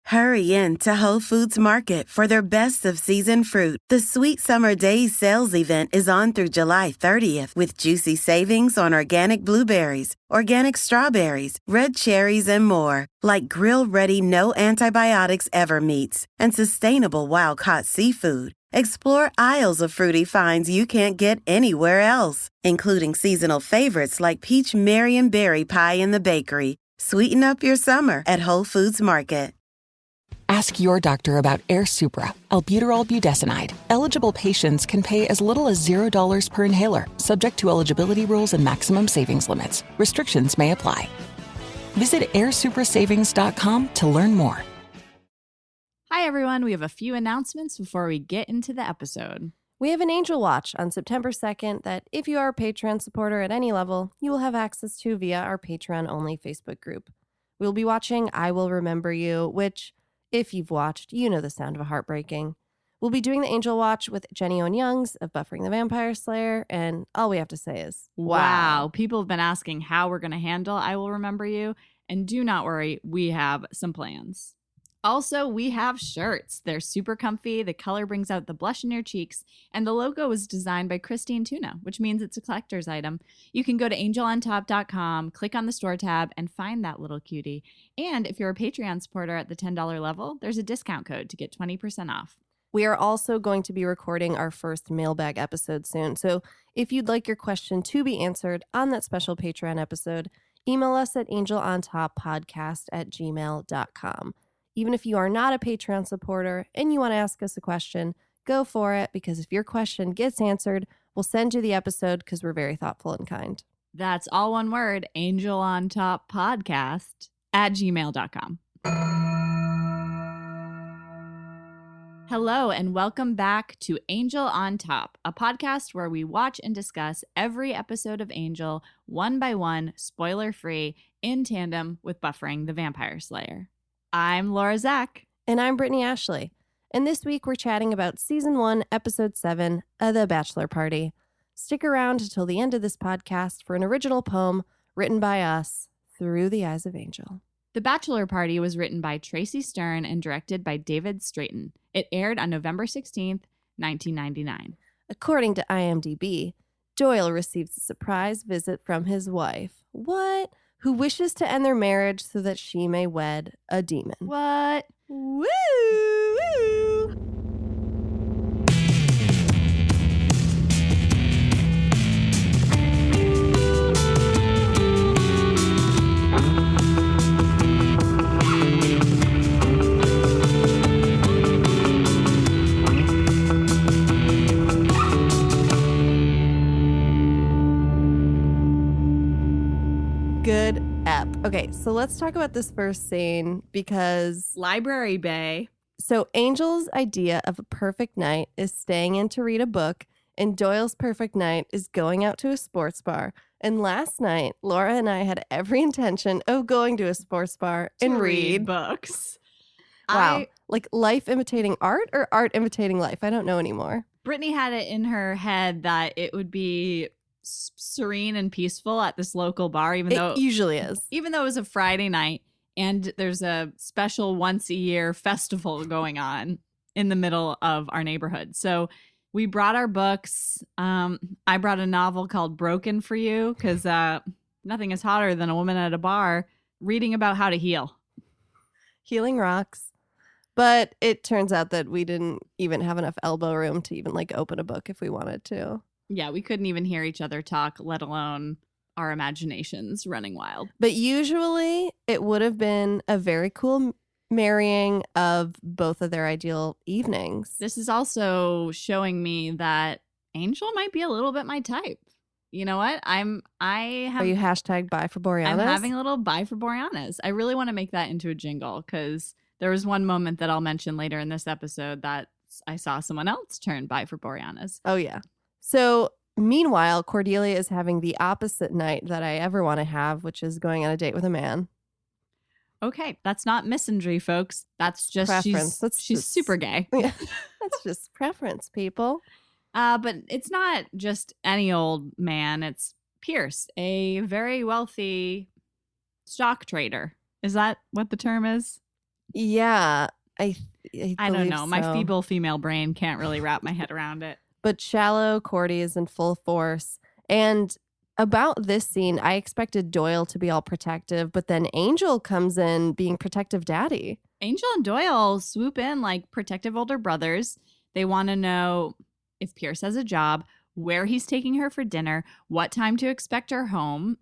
Hurry in to Whole Foods Market for their best of season fruit. The Sweet Summer Days sales event is on through July 30th with juicy savings on organic blueberries, organic strawberries, red cherries, and more. Like grill-ready, no antibiotics ever meats and sustainable wild-caught seafood. Explore aisles of fruity finds you can't get anywhere else, including seasonal favorites like peach Marion berry pie in the bakery. Sweeten up your summer at Whole Foods Market. Ask your doctor about Air Supra, albuterol budesonide. Eligible patients can pay as little as $0 per inhaler, subject to eligibility rules and maximum savings limits. Restrictions may apply. Visit airsuprasavings.com to learn more. Hi, everyone. We have a few announcements before we get into the episode. We have an Angel Watch on September 2nd that, if you are a Patreon supporter at any level, you will have access to via our Patreon-only Facebook group. We'll be watching I Will Remember You, which, if you've watched, you know the sound of a heartbreaking. We'll be doing the Angel Watch with Jenny Owen Youngs of Buffering the Vampire Slayer, and all we have to say is, wow. People have been asking how we're going to handle I Will Remember You, and do not worry, we have some plans. Also, we have shirts. They're super comfy. The color brings out the blush in your cheeks. And the logo was designed by Kristine Thune, which means it's a collector's item. You can go to angelontop.com, click on the store tab, and find that little cutie. And if you're a Patreon supporter at the $10 level, there's a discount code to get 20% off. We are also going to be recording our first mailbag episode soon. So if you'd like your question to be answered on that special Patreon episode, email us at angelontoppodcast@gmail.com. Even if you are not a Patreon supporter and you want to ask us a question, go for it, because if your question gets answered, we'll send you the episode because we're very thoughtful and kind. That's all one word, angelontopodcast@gmail.com. Hello, and welcome back to Angel on Top, a podcast where we watch and discuss every episode of Angel one by one, spoiler-free, in tandem with Buffering the Vampire Slayer. I'm Laura Zach. And I'm Brittany Ashley. And this week we're chatting about Season 1, Episode 7, The Bachelor Party. Stick around until the end of this podcast for an original poem written by us through the eyes of Angel. The Bachelor Party was written by Tracy Stern and directed by David Straighten. It aired on November 16th, 1999. According to IMDb, Doyle receives a surprise visit from his wife. What? Who wishes to end their marriage so that she may wed a demon. What? Woo! Good ep. Okay, so let's talk about this first scene because Library Bay. So Angel's idea of a perfect night is staying in to read a book, and Doyle's perfect night is going out to a sports bar. And last night, Laura and I had every intention of going to a sports bar and read books. Wow. Like life imitating art or art imitating life? I don't know anymore. Brittany had it in her head that it would be serene and peaceful at this local bar, even though it usually is. Even though it was a Friday night and there's a special once a year festival going on in the middle of our neighborhood. So we brought our books. I brought a novel called Broken for You because nothing is hotter than a woman at a bar reading about how to heal. Healing rocks. But it turns out that we didn't even have enough elbow room to even like open a book if we wanted to. Yeah, we couldn't even hear each other talk, let alone our imaginations running wild. But usually it would have been a very cool marrying of both of their ideal evenings. This is also showing me that Angel might be a little bit my type. You know what? Are you hashtag buy for Boreanaz? I'm having a little buy for Boreanaz. I really want to make that into a jingle because there was one moment that I'll mention later in this episode that I saw someone else turn buy for Boreanaz. Oh, yeah. So meanwhile, Cordelia is having the opposite night that I ever want to have, which is going on a date with a man. Okay, that's not misandry, folks. That's just preference. She's super gay. Yeah, that's just preference, people. But it's not just any old man. It's Pierce, a very wealthy stock trader. Is that what the term is? Yeah, I I don't believe know. My so. feeble female brain can't really wrap my head around it. But shallow Cordy is in full force. And about this scene, I expected Doyle to be all protective, but then Angel comes in being protective daddy. Angel and Doyle swoop in like protective older brothers. They want to know if Pierce has a job, where he's taking her for dinner, what time to expect her home.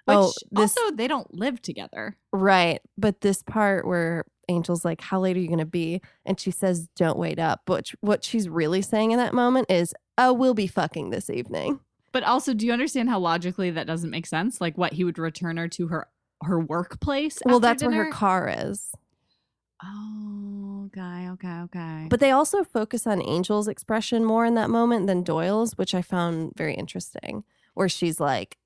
Which also, they don't live together. Right. But this part where Angel's like, how late are you going to be? And she says, don't wait up. But what she's really saying in that moment is, oh, we'll be fucking this evening. But also, do you understand how logically that doesn't make sense? Like what, he would return her to her workplace? Well, that's dinner? where her car is. Oh, okay. But they also focus on Angel's expression more in that moment than Doyle's, which I found very interesting, where she's like,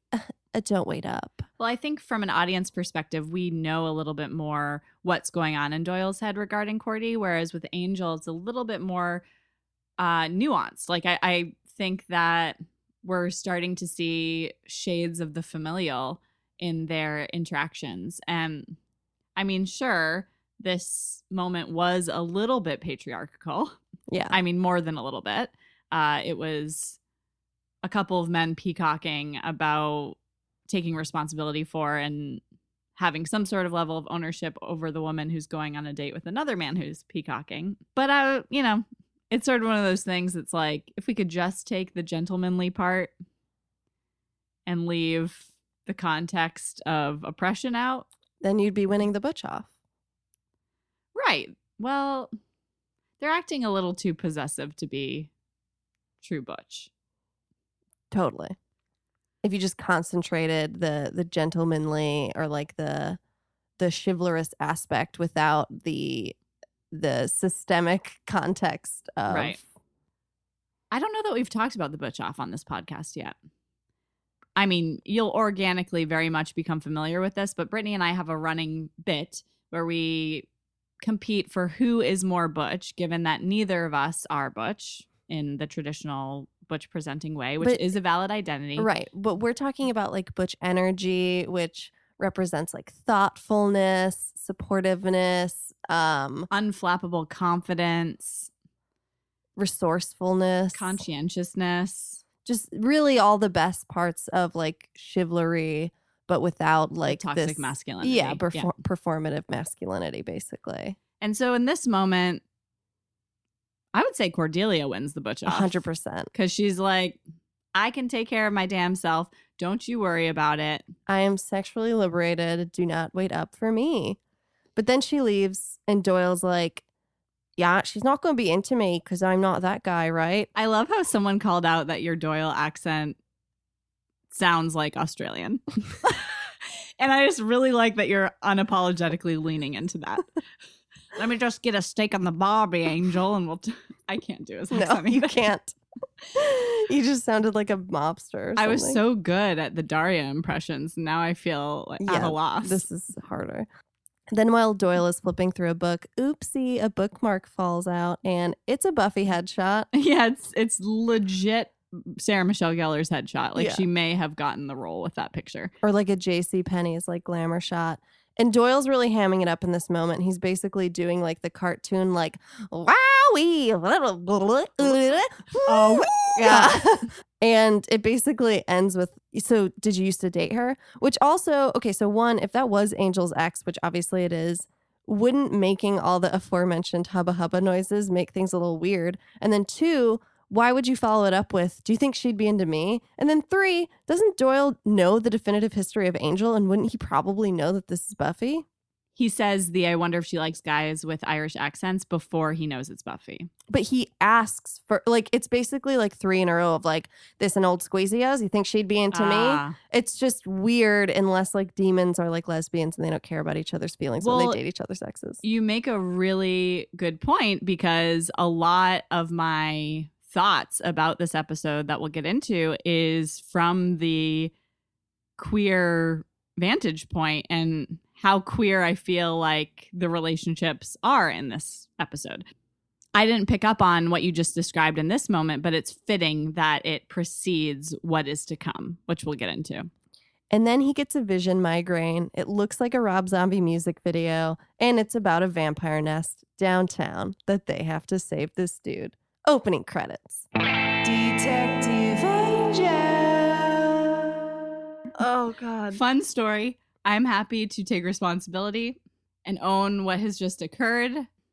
don't wait up. Well, I think from an audience perspective, we know a little bit more what's going on in Doyle's head regarding Cordy, whereas with Angel, it's a little bit more nuanced. Like I think that we're starting to see shades of the familial in their interactions. And I mean, sure, this moment was a little bit patriarchal. Yeah. I mean, more than a little bit. It was a couple of men peacocking about taking responsibility for and having some sort of level of ownership over the woman who's going on a date with another man who's peacocking. But, it's sort of one of those things that's like, if we could just take the gentlemanly part and leave the context of oppression out, then you'd be winning the butch off. Right. Well, they're acting a little too possessive to be true butch. Totally. If you just concentrated the gentlemanly or like the chivalrous aspect without the systemic context of... Right. I don't know that we've talked about the butch off on this podcast yet. I mean, you'll organically very much become familiar with this, but Brittany and I have a running bit where we compete for who is more butch, given that neither of us are butch in the traditional butch presenting way, which is a valid identity. Right. But we're talking about like butch energy, which represents like thoughtfulness, supportiveness, unflappable confidence, resourcefulness, conscientiousness, just really all the best parts of like chivalry, but without like toxic masculinity. Yeah, performative masculinity, basically. And so in this moment, I would say Cordelia wins the butch off. 100%. Because she's like, I can take care of my damn self. Don't you worry about it. I am sexually liberated. Do not wait up for me. But then she leaves and Doyle's like, yeah, she's not going to be into me because I'm not that guy, right? I love how someone called out that your Doyle accent sounds like Australian. And I just really like that you're unapologetically leaning into that. Let me just get a steak on the barbie, Angel, and I can't do his accent. No, you can't. You just sounded like a mobster. I was so good at the Daria impressions. Now I feel like at a loss. This is harder. Then while Doyle is flipping through a book, oopsie, a bookmark falls out, and it's a Buffy headshot. Yeah, it's legit Sarah Michelle Gellar's headshot. Like she may have gotten the role with that picture. Or like a J.C. Penney's like glamour shot. And Doyle's really hamming it up in this moment. He's basically doing like the cartoon, like, wowie. Oh, yeah. And it basically ends with, so did you used to date her? Which also, okay, so one, if that was Angel's ex, which obviously it is, wouldn't making all the aforementioned hubba hubba noises make things a little weird? And then two, why would you follow it up with, do you think she'd be into me? And then three, doesn't Doyle know the definitive history of Angel? And wouldn't he probably know that this is Buffy? He says I wonder if she likes guys with Irish accents before he knows it's Buffy. But he asks for, like, it's basically like three in a row of like, this an old squeezy is? You think she'd be into me? It's just weird unless like demons are like lesbians and they don't care about each other's feelings when they date each other's exes. You make a really good point because a lot of my thoughts about this episode that we'll get into is from the queer vantage point and how queer I feel like the relationships are in this episode. I didn't pick up on what you just described in this moment, but it's fitting that it precedes what is to come, which we'll get into. And then he gets a vision migraine. It looks like a Rob Zombie music video, and it's about a vampire nest downtown that they have to save this dude. Opening credits. Detective Angel. Oh, God. Fun story. I'm happy to take responsibility and own what has just occurred.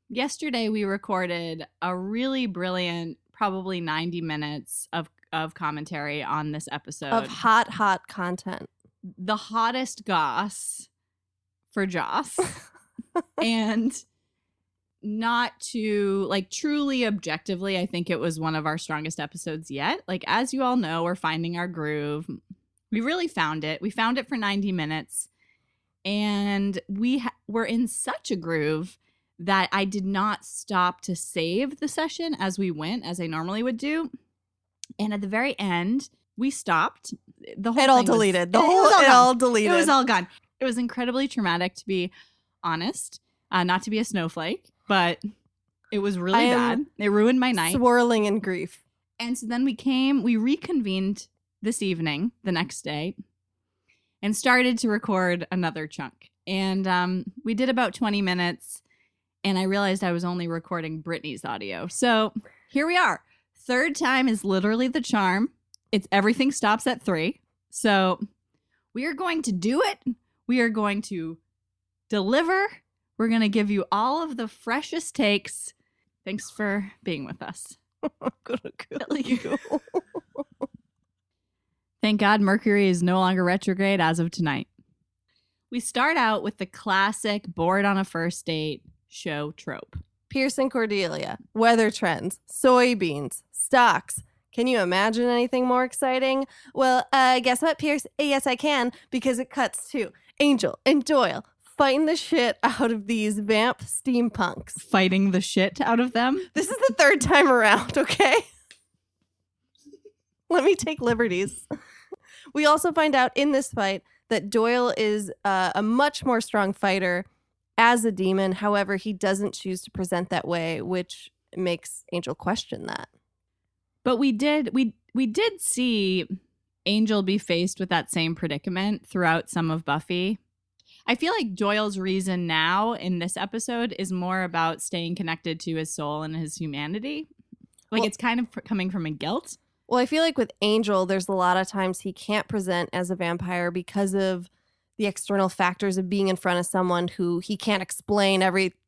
Yesterday, we recorded a really brilliant, probably 90 minutes of commentary on this episode. Of hot content. The hottest goss for Joss. And not to, like, truly objectively, I think it was one of our strongest episodes yet. Like, as you all know, we're finding our groove. We really found it. We found it for 90 minutes. And we were in such a groove that I did not stop to save the session as we went, as I normally would do. And at the very end, we stopped. The whole It all thing deleted. Was, It all deleted. It was all gone. It was incredibly traumatic, to be honest. Not to be a snowflake, but it was really bad. It ruined my night. Swirling in grief. And so then we reconvened this evening, the next day, and started to record another chunk. And we did about 20 minutes, and I realized I was only recording Brittany's audio. So here we are. Third time is literally the charm. It's everything stops at 3. So we are going to do it. We are going to deliver. We're going to give you all of the freshest takes. Thanks for being with us. I'm gonna kill you. Thank God Mercury is no longer retrograde as of tonight. We start out with the classic bored on a first date show trope. Pierce and Cordelia, weather trends, soybeans, stocks. Can you imagine anything more exciting? Well, guess what, Pierce? Yes, I can, because it cuts to Angel and Doyle fighting the shit out of these vamp steampunks. Fighting the shit out of them? This is the third time around, okay? Let me take liberties. We also find out in this fight that Doyle is a much more strong fighter as a demon. However, he doesn't choose to present that way, which makes Angel question that. But we did see Angel be faced with that same predicament throughout some of Buffy. I feel like Doyle's reason now in this episode is more about staying connected to his soul and his humanity. Like, it's kind of coming from a guilt. Well, I feel like with Angel, there's a lot of times he can't present as a vampire because of the external factors of being in front of someone who he can't explain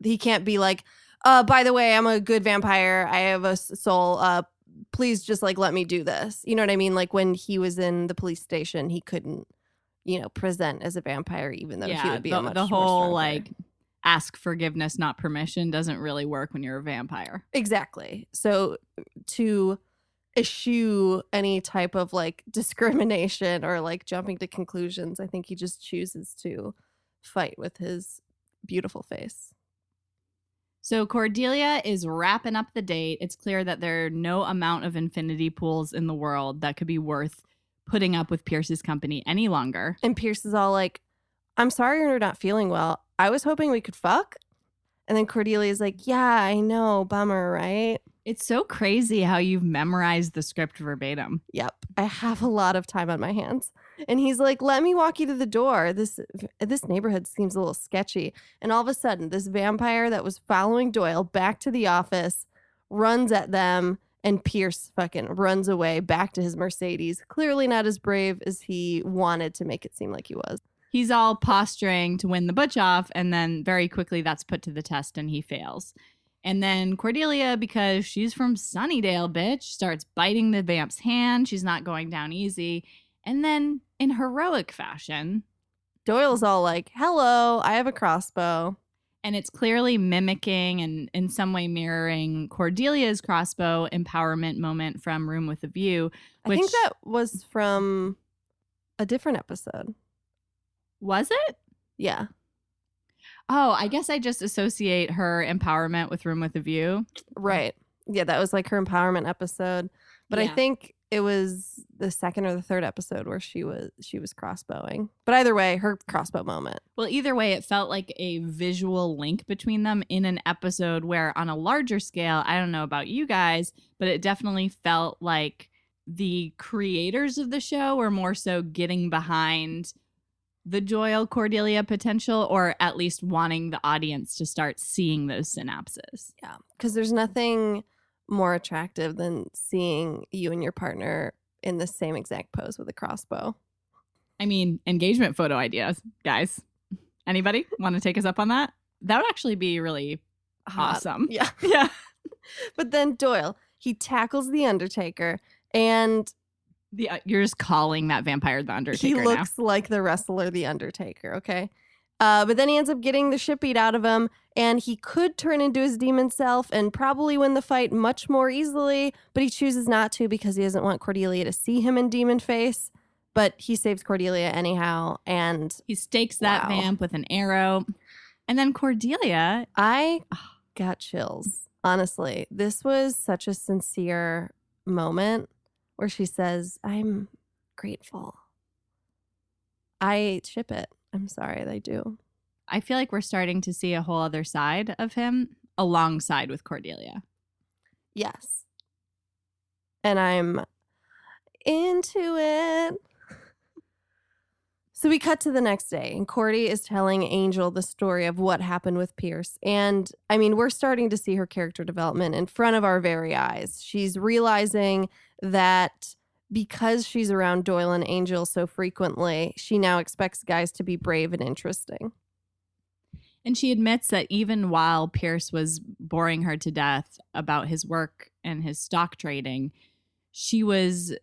he can't be like, by the way, I'm a good vampire. I have a soul. Please just like let me do this. You know what I mean? Like when he was in the police station, he couldn't, present as a vampire, even though he would be a much the more whole stronger. like ask forgiveness, not permission doesn't really work when you're a vampire. Exactly. So to eschew any type of like discrimination or like jumping to conclusions, I think he just chooses to fight with his beautiful face. So Cordelia is wrapping up the date. It's clear that there are no amount of infinity pools in the world that could be worth putting up with Pierce's company any longer. And Pierce is all like, I'm sorry you're not feeling well. I was hoping we could fuck. And then Cordelia's like, yeah, I know. Bummer, right? It's so crazy how you've memorized the script verbatim. Yep. I have a lot of time on my hands. And he's like, let me walk you to the door. This neighborhood seems a little sketchy. And all of a sudden, this vampire that was following Doyle back to the office runs at them, and Pierce fucking runs away back to his Mercedes. Clearly not as brave as he wanted to make it seem like he was. He's all posturing to win the butch off, and then very quickly that's put to the test and he fails. And then Cordelia, because she's from Sunnydale, bitch, starts biting the vamp's hand. She's not going down easy. And then in heroic fashion, Doyle's all like, hello, I have a crossbow. And it's clearly mimicking and in some way mirroring Cordelia's crossbow empowerment moment from Room with a View. I think that was from a different episode. Was it? Yeah. Oh, I guess I just associate her empowerment with Room with a View. Right. Yeah, that was like her empowerment episode. But I think it was the second or the third episode where she was crossbowing. But either way, her crossbow moment. Well, either way, it felt like a visual link between them in an episode where on a larger scale, I don't know about you guys, but it definitely felt like the creators of the show were more so getting behind the Doyle Cordelia potential, or at least wanting the audience to start seeing those synapses. Yeah, because there's nothing more attractive than seeing you and your partner in the same exact pose with a crossbow. I mean, engagement photo ideas, guys. Anybody want to take us up on that? That would actually be really awesome. Yeah. Yeah. But then Doyle, he tackles the Undertaker, and You're just calling that vampire the Undertaker he now. looks like the wrestler the Undertaker, okay? But then he ends up getting the shit beat out of him, and he could turn into his demon self and probably win the fight much more easily, but he chooses not to because he doesn't want Cordelia to see him in demon face. But he saves Cordelia anyhow, and he stakes that vamp with an arrow. And then Cordelia... I got chills. Honestly, this was such a sincere moment where she says, I'm grateful. I ship it. I'm sorry, I do. I feel like we're starting to see a whole other side of him alongside with Cordelia. Yes. And I'm into it. So we cut to the next day, and Cordy is telling Angel the story of what happened with Pierce. And I mean, we're starting to see her character development in front of our very eyes. She's realizing that because she's around Doyle and Angel so frequently, she now expects guys to be brave and interesting. And she admits that even while Pierce was boring her to death about his work and his stock trading, she was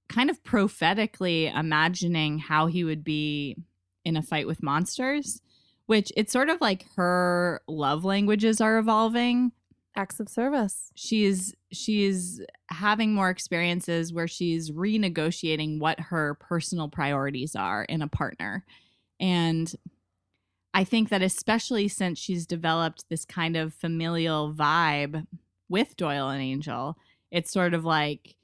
kind of prophetically imagining how he would be in a fight with monsters, which it's sort of like her love languages are evolving. Acts of service. She's having more experiences where she's renegotiating what her personal priorities are in a partner. And I think that especially since she's developed this kind of familial vibe with Doyle and Angel, it's sort of like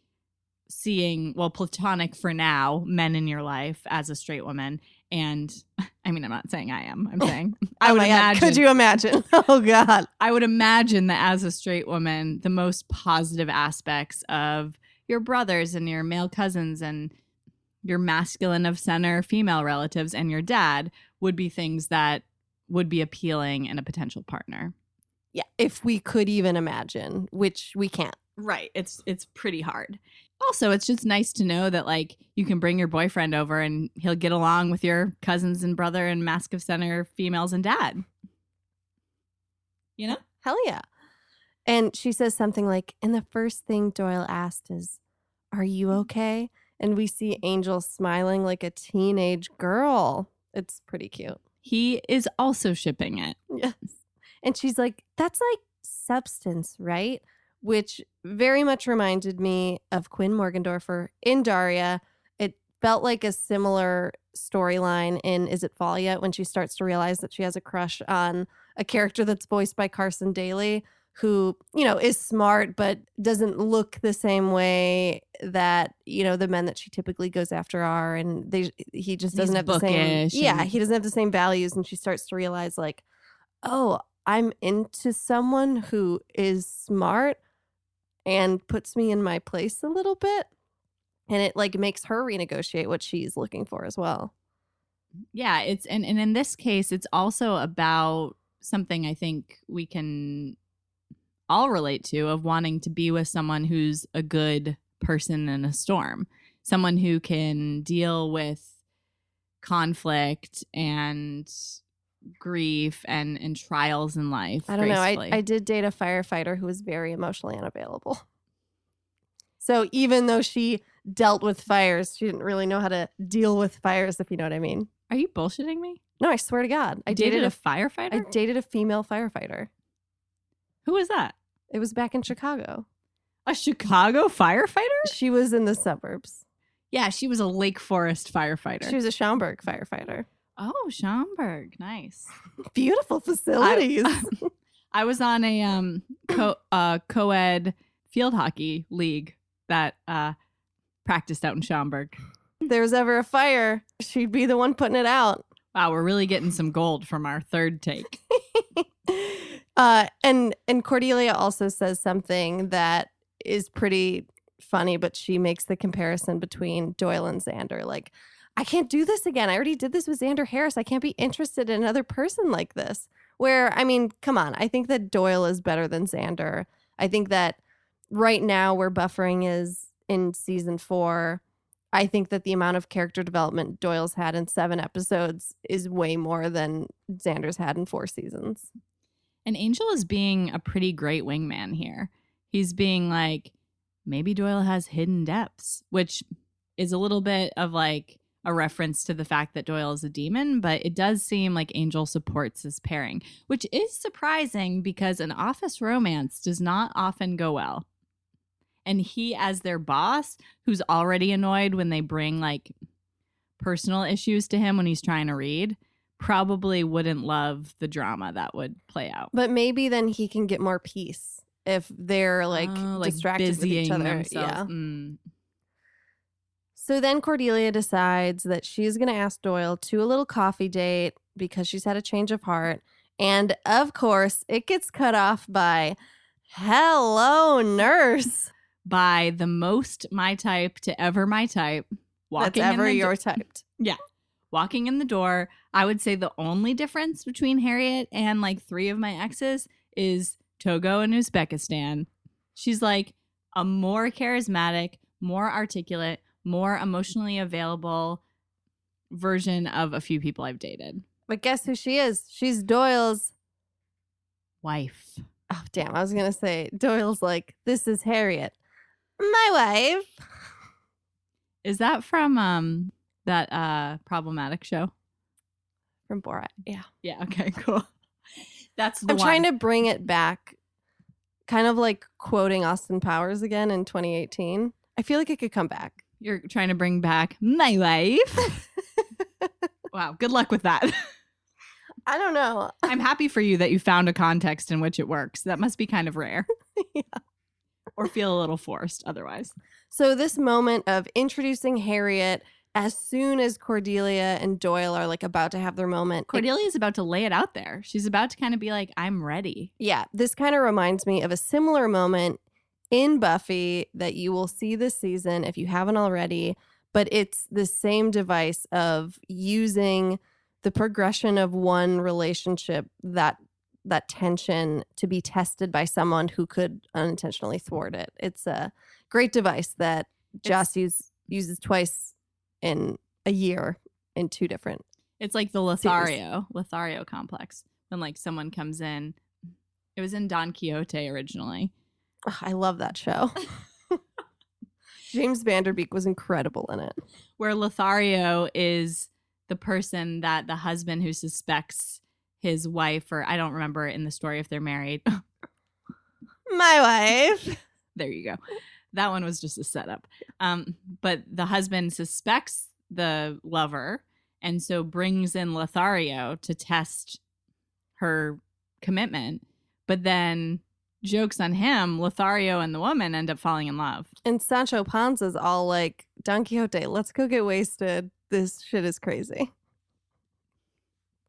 seeing, well, platonic for now, men in your life as a straight woman. And I mean, I'm not saying I am. I'm saying I would imagine. Could you imagine? Oh, God. I would imagine that as a straight woman, the most positive aspects of your brothers and your male cousins and your masculine of center female relatives and your dad would be things that would be appealing in a potential partner. Yeah, if we could even imagine, which we can't. Right. It's pretty hard. Also, it's just nice to know that, like, you can bring your boyfriend over and he'll get along with your cousins and brother and mask of center females and dad. You know? Hell yeah. And she says something like, and the first thing Doyle asked is, are you okay? And we see Angel smiling like a teenage girl. It's pretty cute. He is also shipping it. Yes. And she's like, that's like substance, right? Which very much reminded me of Quinn Morgendorffer in Daria. It felt like a similar storyline in Is It Fall Yet, when she starts to realize that she has a crush on a character that's voiced by Carson Daly, who, you know, is smart but doesn't look the same way that, you know, the men that she typically goes after are, and he just doesn't have the same. Yeah, he doesn't have the same values, and she starts to realize, like, oh, I'm into someone who is smart and puts me in my place a little bit. And it like makes her renegotiate what she's looking for as well. Yeah, it's and in this case, it's also about something I think we can all relate to, of wanting to be with someone who's a good person in a storm, someone who can deal with conflict and grief and trials in life. I don't know. gracefully. I did date a firefighter who was very emotionally unavailable. So even though she dealt with fires, she didn't really know how to deal with fires, if you know what I mean. Are you bullshitting me? No, I swear to God. I dated a firefighter? I dated a female firefighter. Who was that? It was back in Chicago. A Chicago firefighter? She was in the suburbs. Yeah, she was a Lake Forest firefighter. She was a Schaumburg firefighter. Oh, Schaumburg. Nice. Beautiful facilities. I was on a co-ed field hockey league that practiced out in Schaumburg. If there was ever a fire, she'd be the one putting it out. Wow, we're really getting some gold from our third take. And Cordelia also says something that is pretty funny, but she makes the comparison between Doyle and Xander. Like, I can't do this again. I already did this with Xander Harris. I can't be interested in another person like this. Where, I mean, come on. I think that Doyle is better than Xander. I think that right now where buffering is in season 4, I think that the amount of character development Doyle's had in 7 episodes is way more than Xander's had in 4 seasons. And Angel is being a pretty great wingman here. He's being like, maybe Doyle has hidden depths, which is a little bit of like a reference to the fact that Doyle is a demon, but it does seem like Angel supports this pairing, which is surprising because an office romance does not often go well. And he, as their boss, who's already annoyed when they bring like personal issues to him when he's trying to read, probably wouldn't love the drama that would play out. But maybe then he can get more peace if they're like distracted with each other. Themselves. Yeah. Mm. So then Cordelia decides that she's going to ask Doyle to a little coffee date because she's had a change of heart. And of course, it gets cut off by, hello, nurse. By the most my type to ever my type. That's ever your typed. Yeah. Walking in the door. I would say the only difference between Harriet and like 3 of my exes is Togo and Uzbekistan. She's like a more charismatic, more articulate, more emotionally available version of a few people I've dated. But guess who she is? She's Doyle's wife. Oh, damn. I was going to say, Doyle's like, this is Harriet, my wife. Is that from that problematic show? From Borat, yeah. Yeah, okay, cool. That's the I'm trying to bring it back, kind of like quoting Austin Powers again in 2018. I feel like it could come back. You're trying to bring back my wife? Wow, good luck with that. I don't know. I'm happy for you that you found a context in which it works. That must be kind of rare. Yeah. Or feel a little forced otherwise. So this moment of introducing Harriet as soon as Cordelia and Doyle are like about to have their moment. Cordelia is about to lay it out there. She's about to kind of be like, I'm ready. Yeah, this kind of reminds me of a similar moment in Buffy that you will see this season if you haven't already, but it's the same device of using the progression of one relationship, that tension, to be tested by someone who could unintentionally thwart it. It's a great device that Joss uses twice in a year in 2 different. It's like the Lothario complex. When like someone comes in, it was in Don Quixote originally. Oh, I love that show. James Vanderbeek was incredible in it. Where Lothario is the person that the husband who suspects his wife, or I don't remember in the story if they're married. My wife. There you go. That one was just a setup. But the husband suspects the lover and so brings in Lothario to test her commitment. But then, joke's on him, Lothario and the woman end up falling in love. And Sancho Panza's all like, Don Quixote, let's go get wasted. This shit is crazy.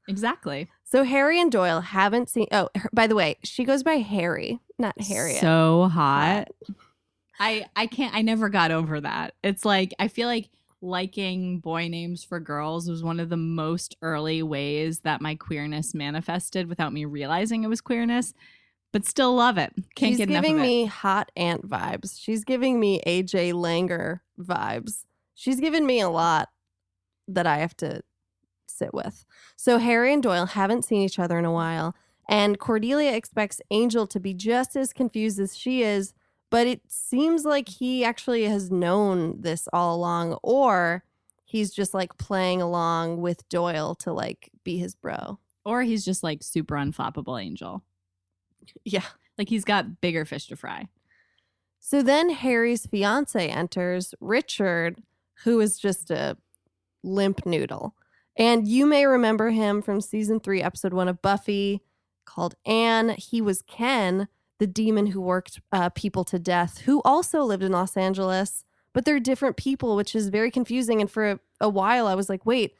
Exactly. So Harry and Doyle haven't seen... Oh, by the way, she goes by Harry, not Harriet. So hot. I never got over that. It's like, I feel like liking boy names for girls was one of the most early ways that my queerness manifested without me realizing it was queerness. But still love it. Can't get enough of it. She's giving me hot aunt vibes. She's giving me AJ Langer vibes. She's given me a lot that I have to sit with. So Harry and Doyle haven't seen each other in a while, and Cordelia expects Angel to be just as confused as she is, but it seems like he actually has known this all along, or he's just like playing along with Doyle to like be his bro. Or he's just like super unflappable Angel. Yeah. Like he's got bigger fish to fry. So then Harry's fiance enters, Richard, who is just a limp noodle. And you may remember him from season 3, episode 1 of Buffy, called Anne. He was Ken, the demon who worked people to death, who also lived in Los Angeles, but they're different people, which is very confusing. And for a while I was like, wait,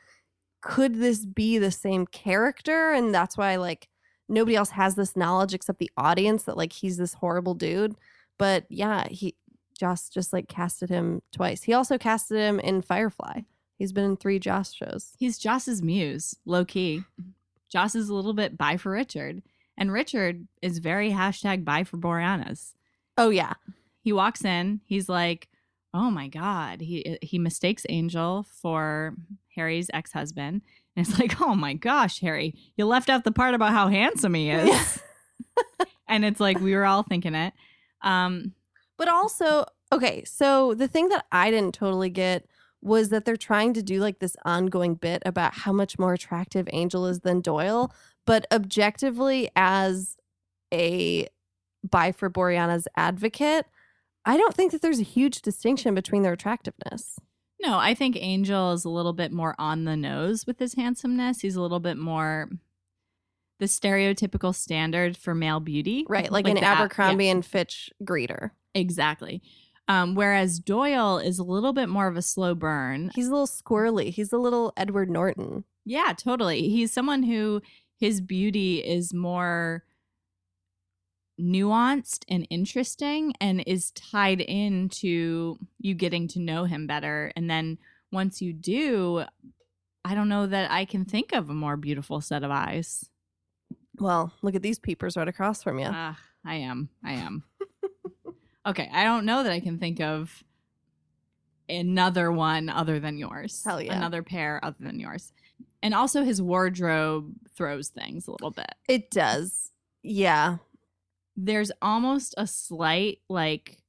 could this be the same character? And that's why like nobody else has this knowledge except the audience that like he's this horrible dude. But yeah, Joss just like casted him twice. He also casted him in Firefly. He's been in 3 Joss shows. He's Joss's muse, low key. Joss is a little bit bi for Richard. And Richard is very hashtag bi for Boreanaz. Oh, yeah. He walks in. He's like, oh, my God. He mistakes Angel for Harry's ex-husband. And it's like, oh, my gosh, Harry, you left out the part about how handsome he is. Yeah. And it's like we were all thinking it. But also, okay, so the thing that I didn't totally get was that they're trying to do like this ongoing bit about how much more attractive Angel is than Doyle. But objectively, as a bi for Boreanaz advocate, I don't think that there's a huge distinction between their attractiveness. No, I think Angel is a little bit more on the nose with his handsomeness. He's a little bit more the stereotypical standard for male beauty. Right, like an Abercrombie and Fitch greeter. Exactly. Whereas Doyle is a little bit more of a slow burn. He's a little squirrely. He's a little Edward Norton. Yeah, totally. He's someone who his beauty is more nuanced and interesting and is tied into you getting to know him better. And then once you do, I don't know that I can think of a more beautiful set of eyes. Well, look at these peepers right across from you. I am. Okay, I don't know that I can think of another one other than yours. Hell yeah. Another pair other than yours. And also his wardrobe throws things a little bit. It does. Yeah. There's almost a slight, like,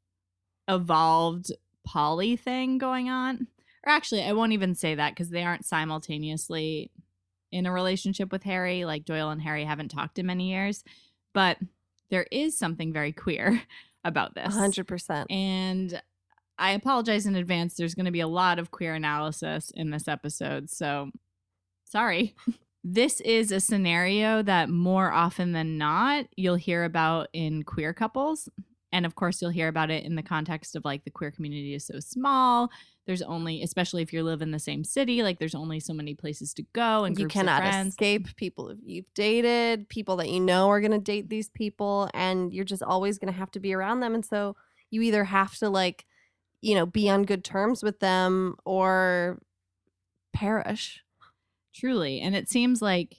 evolved poly thing going on. Or actually, I won't even say that because they aren't simultaneously in a relationship with Harry. Like, Doyle and Harry haven't talked in many years. But there is something very queer about this. 100%. And I apologize in advance. There's going to be a lot of queer analysis in this episode. So, sorry. This is a scenario that more often than not you'll hear about in queer couples. And of course, you'll hear about it in the context of like the queer community is so small. There's only, especially if you live in the same city, like there's only so many places to go and you groups cannot of friends. escape people you've dated, people that you know are going to date these people, and you're just always going to have to be around them. And so you either have to like, you know, be on good terms with them or perish. Truly. And it seems like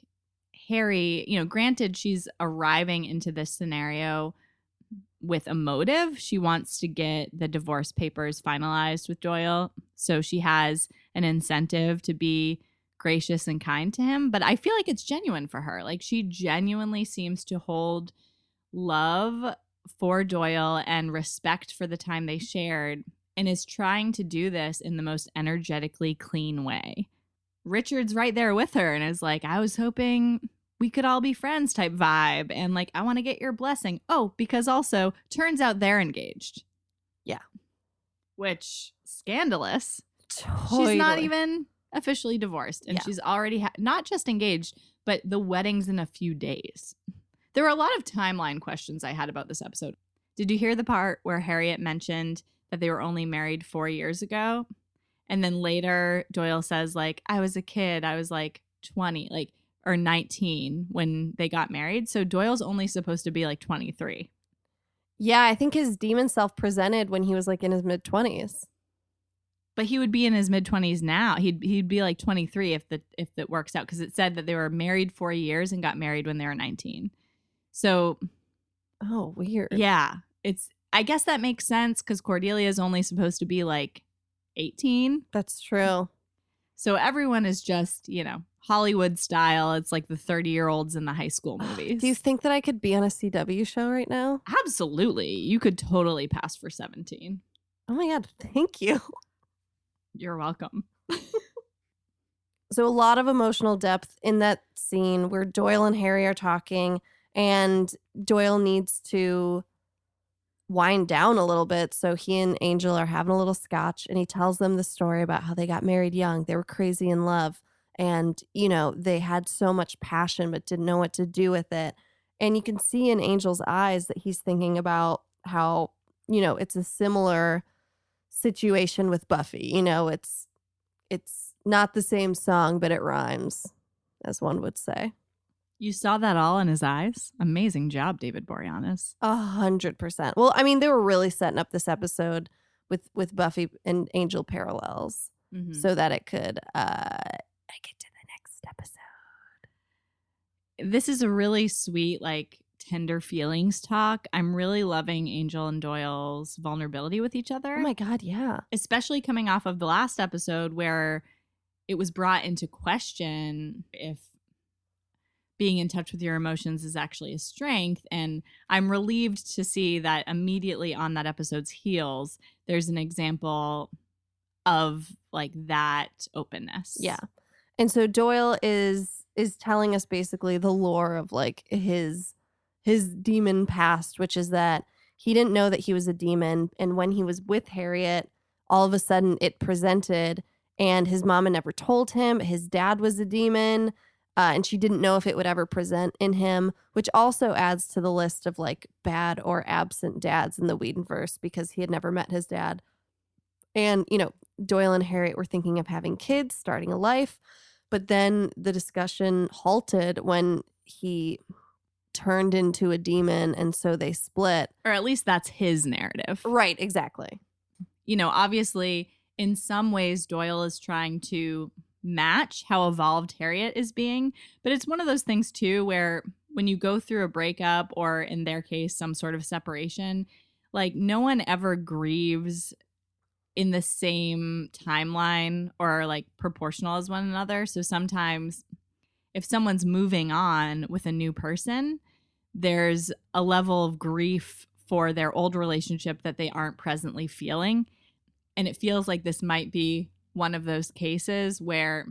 Harry, you know, granted, she's arriving into this scenario with a motive. She wants to get the divorce papers finalized with Doyle. So she has an incentive to be gracious and kind to him. But I feel like it's genuine for her. Like she genuinely seems to hold love for Doyle and respect for the time they shared and is trying to do this in the most energetically clean way. Richard's right there with her and is like, I was hoping we could all be friends type vibe. And like, I want to get your blessing. Oh, because also turns out they're engaged. Yeah. Which, scandalous. Totally. She's not even officially divorced. And she's already not just engaged, but the wedding's in a few days. There were a lot of timeline questions I had about this episode. Did you hear the part where Harriet mentioned that they were only married 4 years ago? And then later Doyle says like, I was a kid. I was like 20, like, or 19 when they got married. So Doyle's only supposed to be like 23. Yeah, I think his demon self presented when he was like in his mid-20s. But he would be in his mid-20s now. He'd be like 23 if it works out, because it said that they were married 4 years and got married when they were 19. So, oh, weird. Yeah, I guess that makes sense because Cordelia is only supposed to be like 18. That's true. So everyone is just, you know, Hollywood style. It's like the 30-year-olds in the high school movies. Do you think that I could be on a CW show right now? Absolutely. You could totally pass for 17. Oh my God. Thank you. You're welcome. So a lot of emotional depth in that scene where Doyle and Harry are talking and Doyle needs to wind down a little bit. So he and Angel are having a little scotch and he tells them the story about how they got married young. They were crazy in love. And, you know, they had so much passion but didn't know what to do with it. And you can see in Angel's eyes that he's thinking about how, you know, it's a similar situation with Buffy. You know, it's not the same song, but it rhymes, as one would say. You saw that all in his eyes? Amazing job, David Boreanaz. 100%. Well, I mean, they were really setting up this episode with Buffy and Angel parallels, so that it could get to the next episode. This is a really sweet, like, tender feelings talk. I'm really loving Angel and Doyle's vulnerability with each other. Oh my God, yeah. Especially coming off of the last episode where it was brought into question if being in touch with your emotions is actually a strength. And I'm relieved to see that immediately on that episode's heels, there's an example of like that openness. Yeah. And so Doyle is telling us basically the lore of like his demon past, which is that he didn't know that he was a demon. And when he was with Harriet, all of a sudden it presented, and his mama never told him. His dad was a demon, and she didn't know if it would ever present in him, which also adds to the list of like bad or absent dads in the Whedonverse, because he had never met his dad. And, you know, Doyle and Harriet were thinking of having kids, starting a life. But then the discussion halted when he turned into a demon, and so they split. Or at least that's his narrative. Right, exactly. You know, obviously, in some ways, Doyle is trying to match how evolved Harriet is being. But it's one of those things, too, where when you go through a breakup or, in their case, some sort of separation, like, no one ever grieves in the same timeline or like proportional as one another. So sometimes if someone's moving on with a new person, there's a level of grief for their old relationship that they aren't presently feeling. And it feels like this might be one of those cases where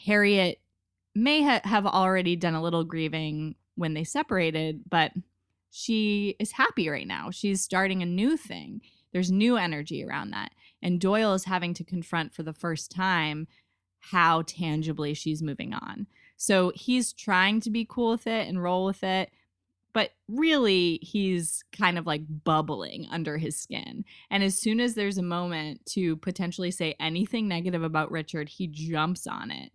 Harriet may have already done a little grieving when they separated, but she is happy right now. She's starting a new thing. There's new energy around that. And Doyle is having to confront for the first time how tangibly she's moving on. So he's trying to be cool with it and roll with it, but really he's kind of like bubbling under his skin. And as soon as there's a moment to potentially say anything negative about Richard, he jumps on it.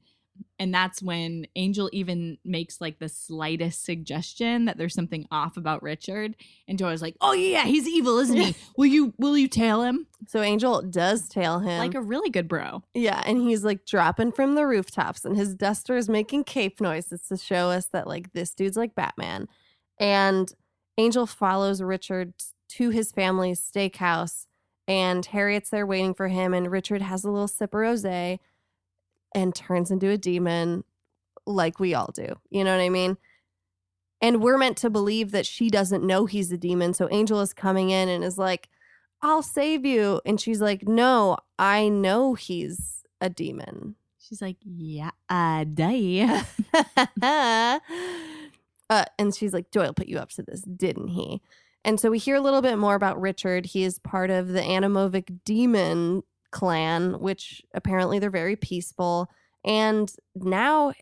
And that's when Angel even makes like the slightest suggestion that there's something off about Richard. And Doyle's like, oh yeah, he's evil, isn't he? Will you tail him? So Angel does tail him. Like a really good bro. Yeah, and he's like dropping from the rooftops, and his duster is making cape noises to show us that like this dude's like Batman. And Angel follows Richard to his family's steakhouse, and Harriet's there waiting for him, and Richard has a little sip of rosé and turns into a demon like we all do. You know what I mean? And we're meant to believe that she doesn't know he's a demon. So Angel is coming in and is like, I'll save you. And she's like, no, I know he's a demon. She's like, yeah, duh. And she's like, Doyle put you up to this, didn't he? And so we hear a little bit more about Richard. He is part of the Anamovic demon clan, which apparently they're very peaceful. And now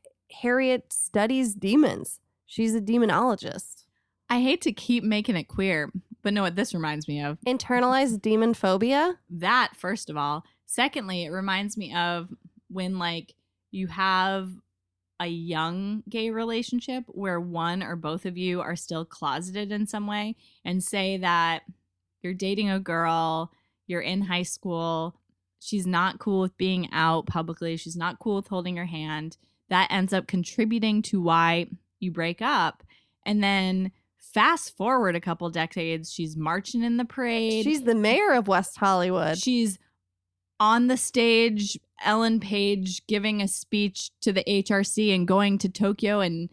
Harriet studies demons. She's a demonologist. I hate to keep making it queer, but know what this reminds me of? Internalized demon phobia? That, first of all. Secondly, it reminds me of when like you have a young gay relationship where one or both of you are still closeted in some way, and say that you're dating a girl, you're in high school, she's not cool with being out publicly, she's not cool with holding your hand. That ends up contributing to why you break up. And then fast forward a couple decades, she's marching in the parade. She's the mayor of West Hollywood. She's on the stage, Ellen Page giving a speech to the HRC and going to Tokyo and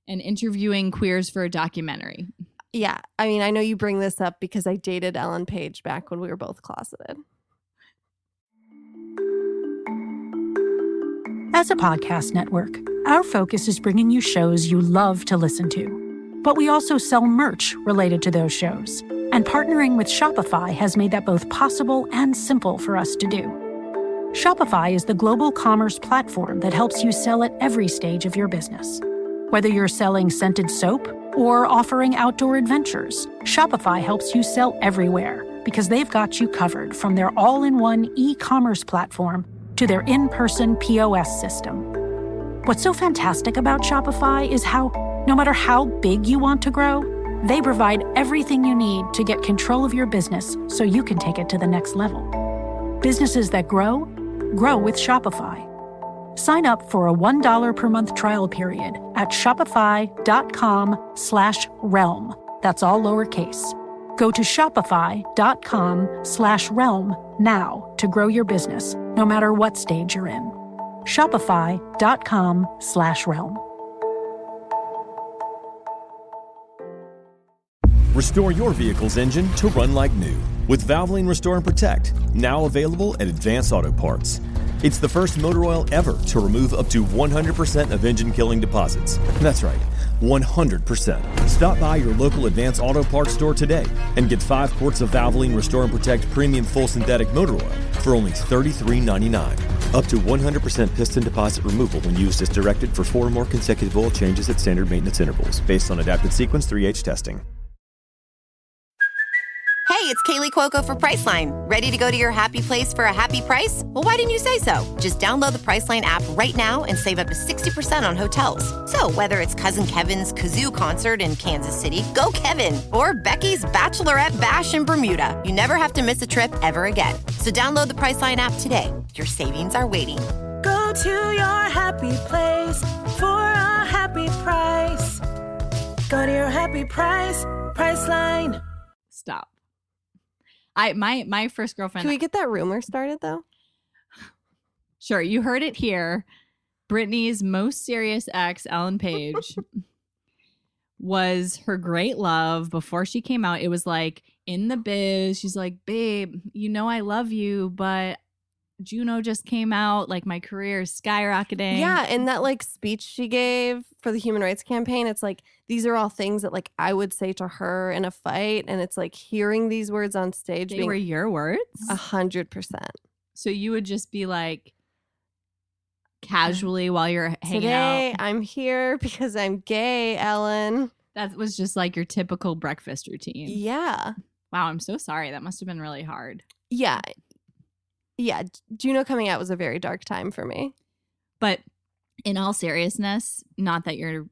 interviewing queers for a documentary. Yeah. I mean, I know you bring this up because I dated Ellen Page back when we were both closeted. As a podcast network, our focus is bringing you shows you love to listen to. But we also sell merch related to those shows. And partnering with Shopify has made that both possible and simple for us to do. Shopify is the global commerce platform that helps you sell at every stage of your business. Whether you're selling scented soap or offering outdoor adventures, Shopify helps you sell everywhere because they've got you covered, from their all-in-one e-commerce platform to their in-person POS system. What's so fantastic about Shopify is how, no matter how big you want to grow, They provide everything you need to get control of your business so you can take it to the next level. Businesses that grow with Shopify. Sign up for a $1 per month trial period at shopify.com/realm. That's all lowercase. Go to shopify.com/realm now to grow your business, no matter what stage you're in. Shopify.com/realm. Restore your vehicle's engine to run like new with Valvoline Restore and Protect, now available at Advance Auto Parts. It's the first motor oil ever to remove up to 100% of engine-killing deposits. That's right, 100%. Stop by your local Advance Auto Parts store today and get 5 quarts of Valvoline Restore and Protect Premium Full Synthetic Motor Oil for only $33.99. Up to 100% piston deposit removal when used as directed for 4 more consecutive oil changes at standard maintenance intervals, based on adapted sequence 3H testing. Hey, it's Kaylee Cuoco for Priceline. Ready to go to your happy place for a happy price? Well, why didn't you say so? Just download the Priceline app right now and save up to 60% on hotels. So whether it's Cousin Kevin's Kazoo Concert in Kansas City, go Kevin, or Becky's Bachelorette Bash in Bermuda, you never have to miss a trip ever again. So download the Priceline app today. Your savings are waiting. Go to your happy place for a happy price. Go to your happy price, Priceline. Stop. My first girlfriend. Can we get that rumor started though? Sure, you heard it here. Brittany's most serious ex, Ellen Page, was her great love before she came out. It was like in the biz. She's like, babe, you know I love you, but Juno just came out. Like my career is skyrocketing. Yeah, and that like speech she gave for the Human Rights Campaign, it's like these are all things that like I would say to her in a fight, and it's like hearing these words on stage. They were your words? 100%. So you would just be like casually while you're hanging Today, out. I'm here because I'm gay, Ellen. That was just like your typical breakfast routine. Yeah. Wow, I'm so sorry. That must have been really hard. Yeah. Yeah, Juno coming out was a very dark time for me. But in all seriousness, not that you're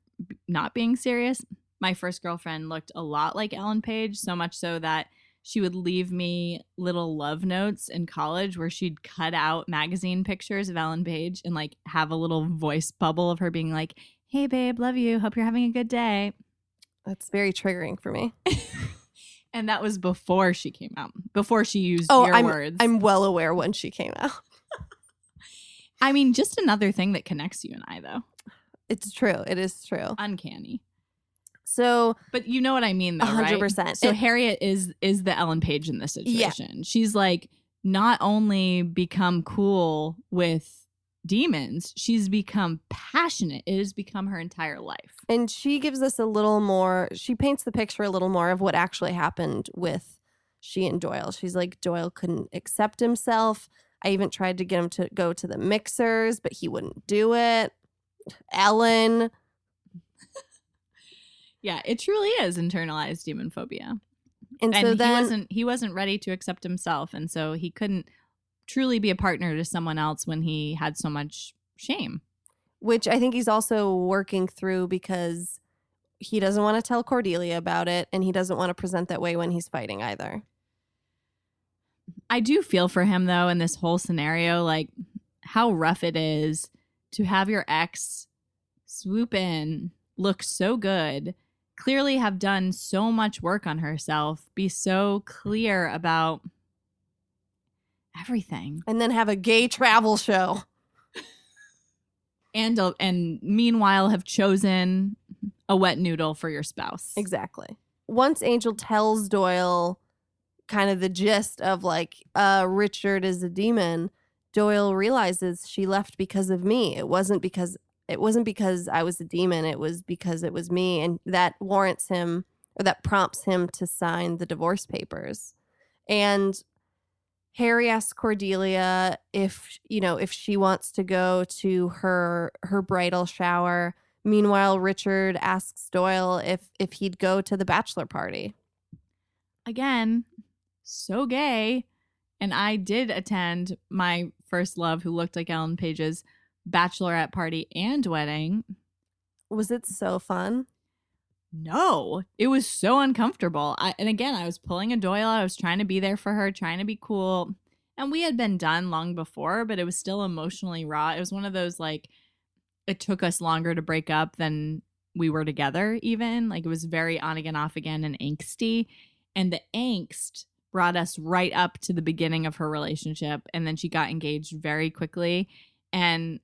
not being serious, my first girlfriend looked a lot like Ellen Page, so much so that she would leave me little love notes in college where she'd cut out magazine pictures of Ellen Page and like have a little voice bubble of her being like, hey, babe, love you. Hope you're having a good day. That's very triggering for me. And that was before she came out, before she used your words. I'm well aware when she came out. I mean, just another thing that connects you and I, though. It's true. It is true. Uncanny. So, but you know what I mean, though, 100%. Right? So Harriet is the Ellen Page in this situation. Yeah. She's like not only become cool with demons, she's become passionate. It has become her entire life. And she gives us a little more, she paints the picture a little more of what actually happened with she and Doyle. She's like, Doyle couldn't accept himself. I even tried to get him to go to the mixers, but he wouldn't do it. Ellen. Yeah, it truly is internalized demon phobia. And so then he wasn't ready to accept himself, and so he couldn't truly be a partner to someone else when he had so much shame. Which I think he's also working through because he doesn't want to tell Cordelia about it, and he doesn't want to present that way when he's fighting either. I do feel for him, though, in this whole scenario, like how rough it is to have your ex swoop in, look so good, clearly have done so much work on herself, be so clear about everything. And then have a gay travel show. And meanwhile have chosen a wet noodle for your spouse. Exactly. Once Angel tells Doyle kind of the gist of like, Richard is a demon, Doyle realizes she left because of me. It wasn't because I was a demon. It was because it was me. And that warrants him, or that prompts him to sign the divorce papers. And Harry asks Cordelia if she wants to go to her bridal shower. Meanwhile, Richard asks Doyle if he'd go to the bachelor party. Again, so gay. And I did attend my first love, who looked like Ellen Page's, bachelorette party and wedding. Was it so fun? No, it was so uncomfortable. And again, I was pulling a Doyle. I was trying to be there for her, trying to be cool. And we had been done long before, but it was still emotionally raw. It was one of those, like, it took us longer to break up than we were together even. Like, it was very on again, off again and angsty. And the angst brought us right up to the beginning of her relationship. And then she got engaged very quickly. And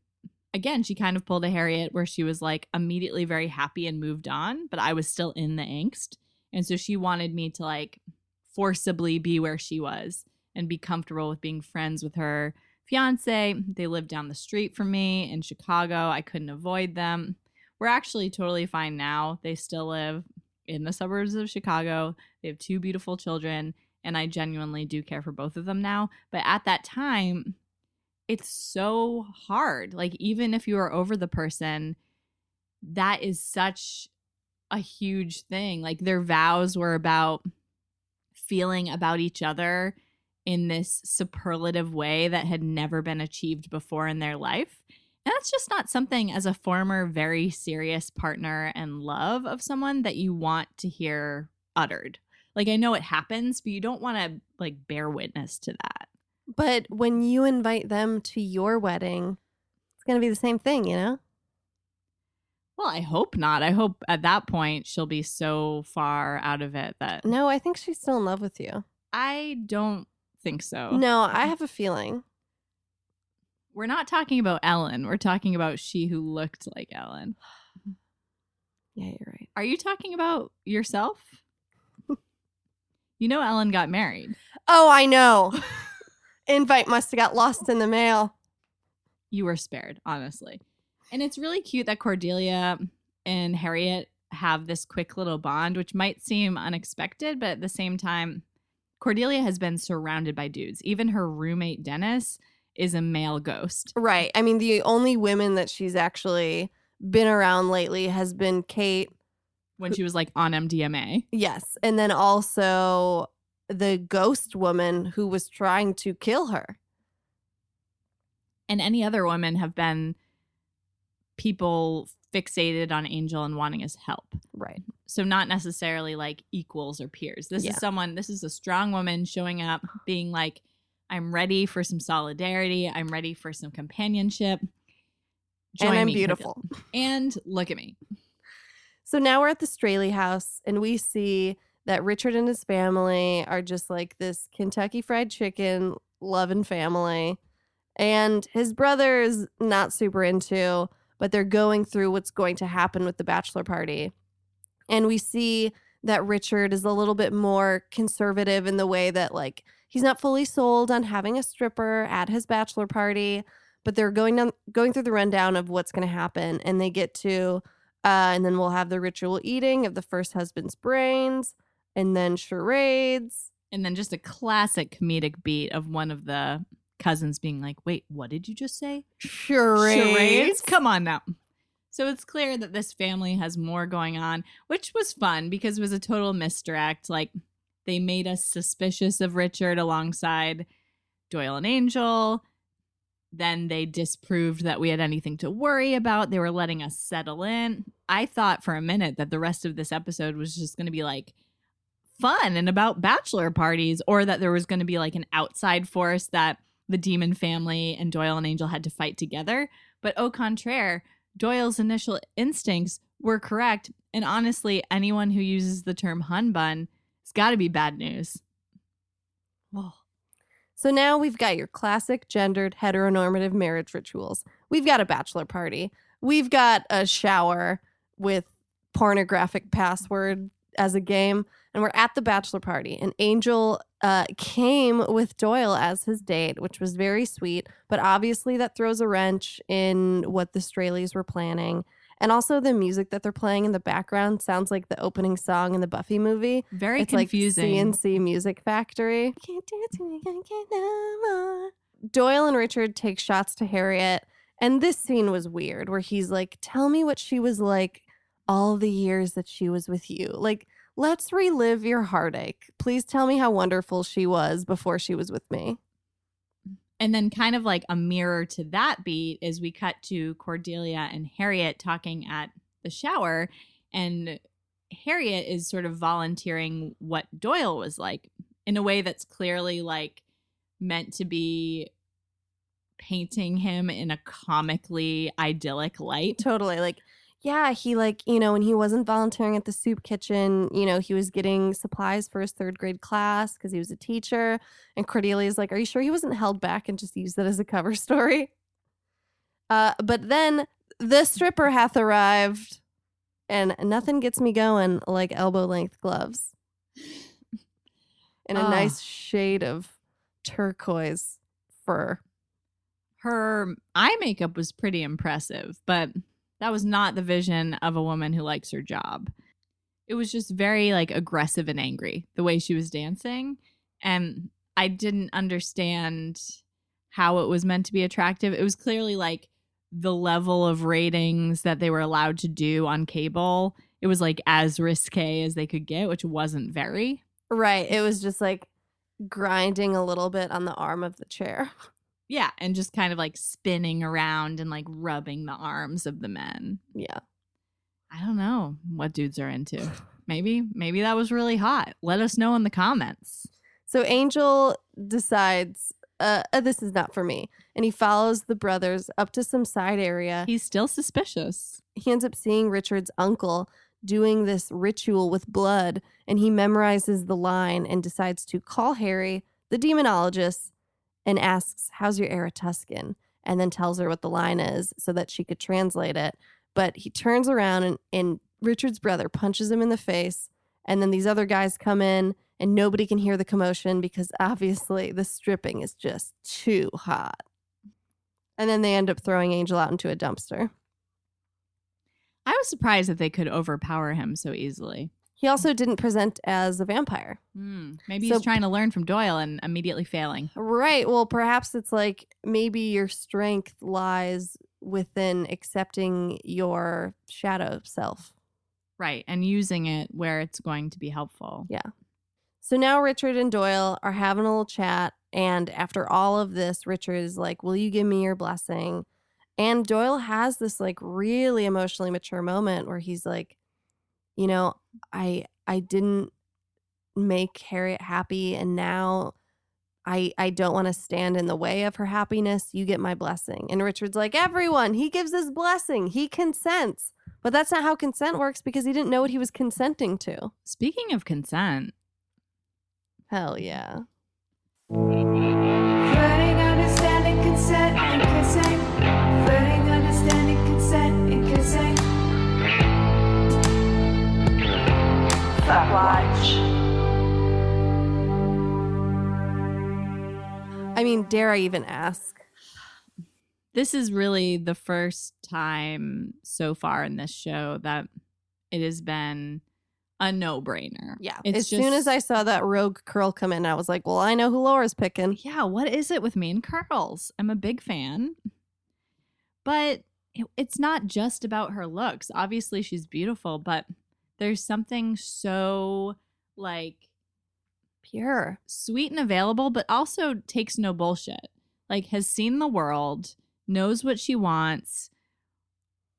again, she kind of pulled a Harriet where she was like immediately very happy and moved on, but I was still in the angst. And so she wanted me to like forcibly be where she was and be comfortable with being friends with her fiance. They lived down the street from me in Chicago. I couldn't avoid them. We're actually totally fine now. They still live in the suburbs of Chicago. They have 2 beautiful children, and I genuinely do care for both of them now. But at that time, it's so hard. Like, even if you are over the person, that is such a huge thing. Like, their vows were about feeling about each other in this superlative way that had never been achieved before in their life. And that's just not something as a former very serious partner and love of someone that you want to hear uttered. Like, I know it happens, but you don't want to like bear witness to that. But when you invite them to your wedding, it's going to be the same thing, you know? Well, I hope not. I hope at that point she'll be so far out of it that... No, I think she's still in love with you. I don't think so. No, I have a feeling. We're not talking about Ellen. We're talking about she who looked like Ellen. Yeah, you're right. Are you talking about yourself? You know Ellen got married. Oh, I know. Invite must have got lost in the mail. You were spared, honestly. And it's really cute that Cordelia and Harriet have this quick little bond, which might seem unexpected, but at the same time, Cordelia has been surrounded by dudes. Even her roommate, Dennis, is a male ghost. Right. I mean, the only women that she's actually been around lately has been Kate. When she was like on MDMA. Yes. And then also the ghost woman who was trying to kill her. And any other women have been people fixated on Angel and wanting his help. Right. So not necessarily like equals or peers. This is a strong woman showing up being like, I'm ready for some solidarity. I'm ready for some companionship. And I'm beautiful. And look at me. So now we're at the Straley house and we see that Richard and his family are just like this Kentucky Fried Chicken loving family. And his brother is not super into, but they're going through what's going to happen with the bachelor party. And we see that Richard is a little bit more conservative in the way that like he's not fully sold on having a stripper at his bachelor party, but they're going through the rundown of what's going to happen. And they get to, and then we'll have the ritual eating of the first husband's brains and then charades. And then just a classic comedic beat of one of the cousins being like, wait, what did you just say? Charades? Come on now. So it's clear that this family has more going on, which was fun because it was a total misdirect. Like, they made us suspicious of Richard alongside Doyle and Angel. Then they disproved that we had anything to worry about. They were letting us settle in. I thought for a minute that the rest of this episode was just going to be like fun and about bachelor parties, or that there was going to be like an outside force that the Demon family and Doyle and Angel had to fight together. But au contraire, Doyle's initial instincts were correct. And honestly, anyone who uses the term hun bun, it's got to be bad news. Whoa. So now we've got your classic gendered heteronormative marriage rituals. We've got a bachelor party. We've got a shower with pornographic password as a game. And we're at the bachelor party. And Angel came with Doyle as his date, which was very sweet. But obviously that throws a wrench in what the Straleys were planning. And also the music that they're playing in the background sounds like the opening song in the Buffy movie. Very confusing. Like CNC Music Factory. Can't dance with me, can't get no more. Doyle and Richard take shots to Harriet. And this scene was weird where he's like, tell me what she was like all the years that she was with you. Like, let's relive your heartache. Please tell me how wonderful she was before she was with me. And then kind of like a mirror to that beat is we cut to Cordelia and Harriet talking at the shower. And Harriet is sort of volunteering what Doyle was like in a way that's clearly like meant to be painting him in a comically idyllic light. Totally. Like, yeah, he like, you know, when he wasn't volunteering at the soup kitchen, you know, he was getting supplies for his third grade class because he was a teacher. And Cordelia's like, are you sure he wasn't held back and just used that as a cover story? But then the stripper hath arrived, and nothing gets me going like elbow-length gloves. In a nice shade of turquoise fur. Her eye makeup was pretty impressive, but that was not the vision of a woman who likes her job. It was just very like aggressive and angry, the way she was dancing. And I didn't understand how it was meant to be attractive. It was clearly like the level of ratings that they were allowed to do on cable. It was like as risque as they could get, which wasn't very. Right. It was just like grinding a little bit on the arm of the chair. Yeah, and just kind of like spinning around and like rubbing the arms of the men. Yeah. I don't know what dudes are into. Maybe that was really hot. Let us know in the comments. So Angel decides, this is not for me. And he follows the brothers up to some side area. He's still suspicious. He ends up seeing Richard's uncle doing this ritual with blood, and he memorizes the line and decides to call Harry, the demonologist, and asks, how's your Eretuscan? And then tells her what the line is so that she could translate it. But he turns around and Richard's brother punches him in the face. And then these other guys come in and nobody can hear the commotion because obviously the stripping is just too hot. And then they end up throwing Angel out into a dumpster. I was surprised that they could overpower him so easily. He also didn't present as a vampire. Maybe he's trying to learn from Doyle and immediately failing. Right. Well, perhaps it's like maybe your strength lies within accepting your shadow self. Right. And using it where it's going to be helpful. Yeah. So now Richard and Doyle are having a little chat. And after all of this, Richard is like, will you give me your blessing? And Doyle has this like really emotionally mature moment where he's like, you know, I didn't make Harriet happy, and now I don't want to stand in the way of her happiness. You get my blessing. And Richard's like, everyone, he gives his blessing. He consents. But that's not how consent works because he didn't know what he was consenting to. Speaking of consent. Hell yeah. Flirting, understanding, consent, and kissing. Flirting, understanding, consent, and kissing. Fuck watch. I mean, dare I even ask? This is really the first time so far in this show that it has been a no-brainer. Yeah. It's soon as I saw that rogue curl come in, I was like, well, I know who Laura's picking. Yeah, what is it with me and curls? I'm a big fan. But it's not just about her looks. Obviously, she's beautiful, but there's something so, like, pure, sweet and available, but also takes no bullshit. Like, has seen the world, knows what she wants,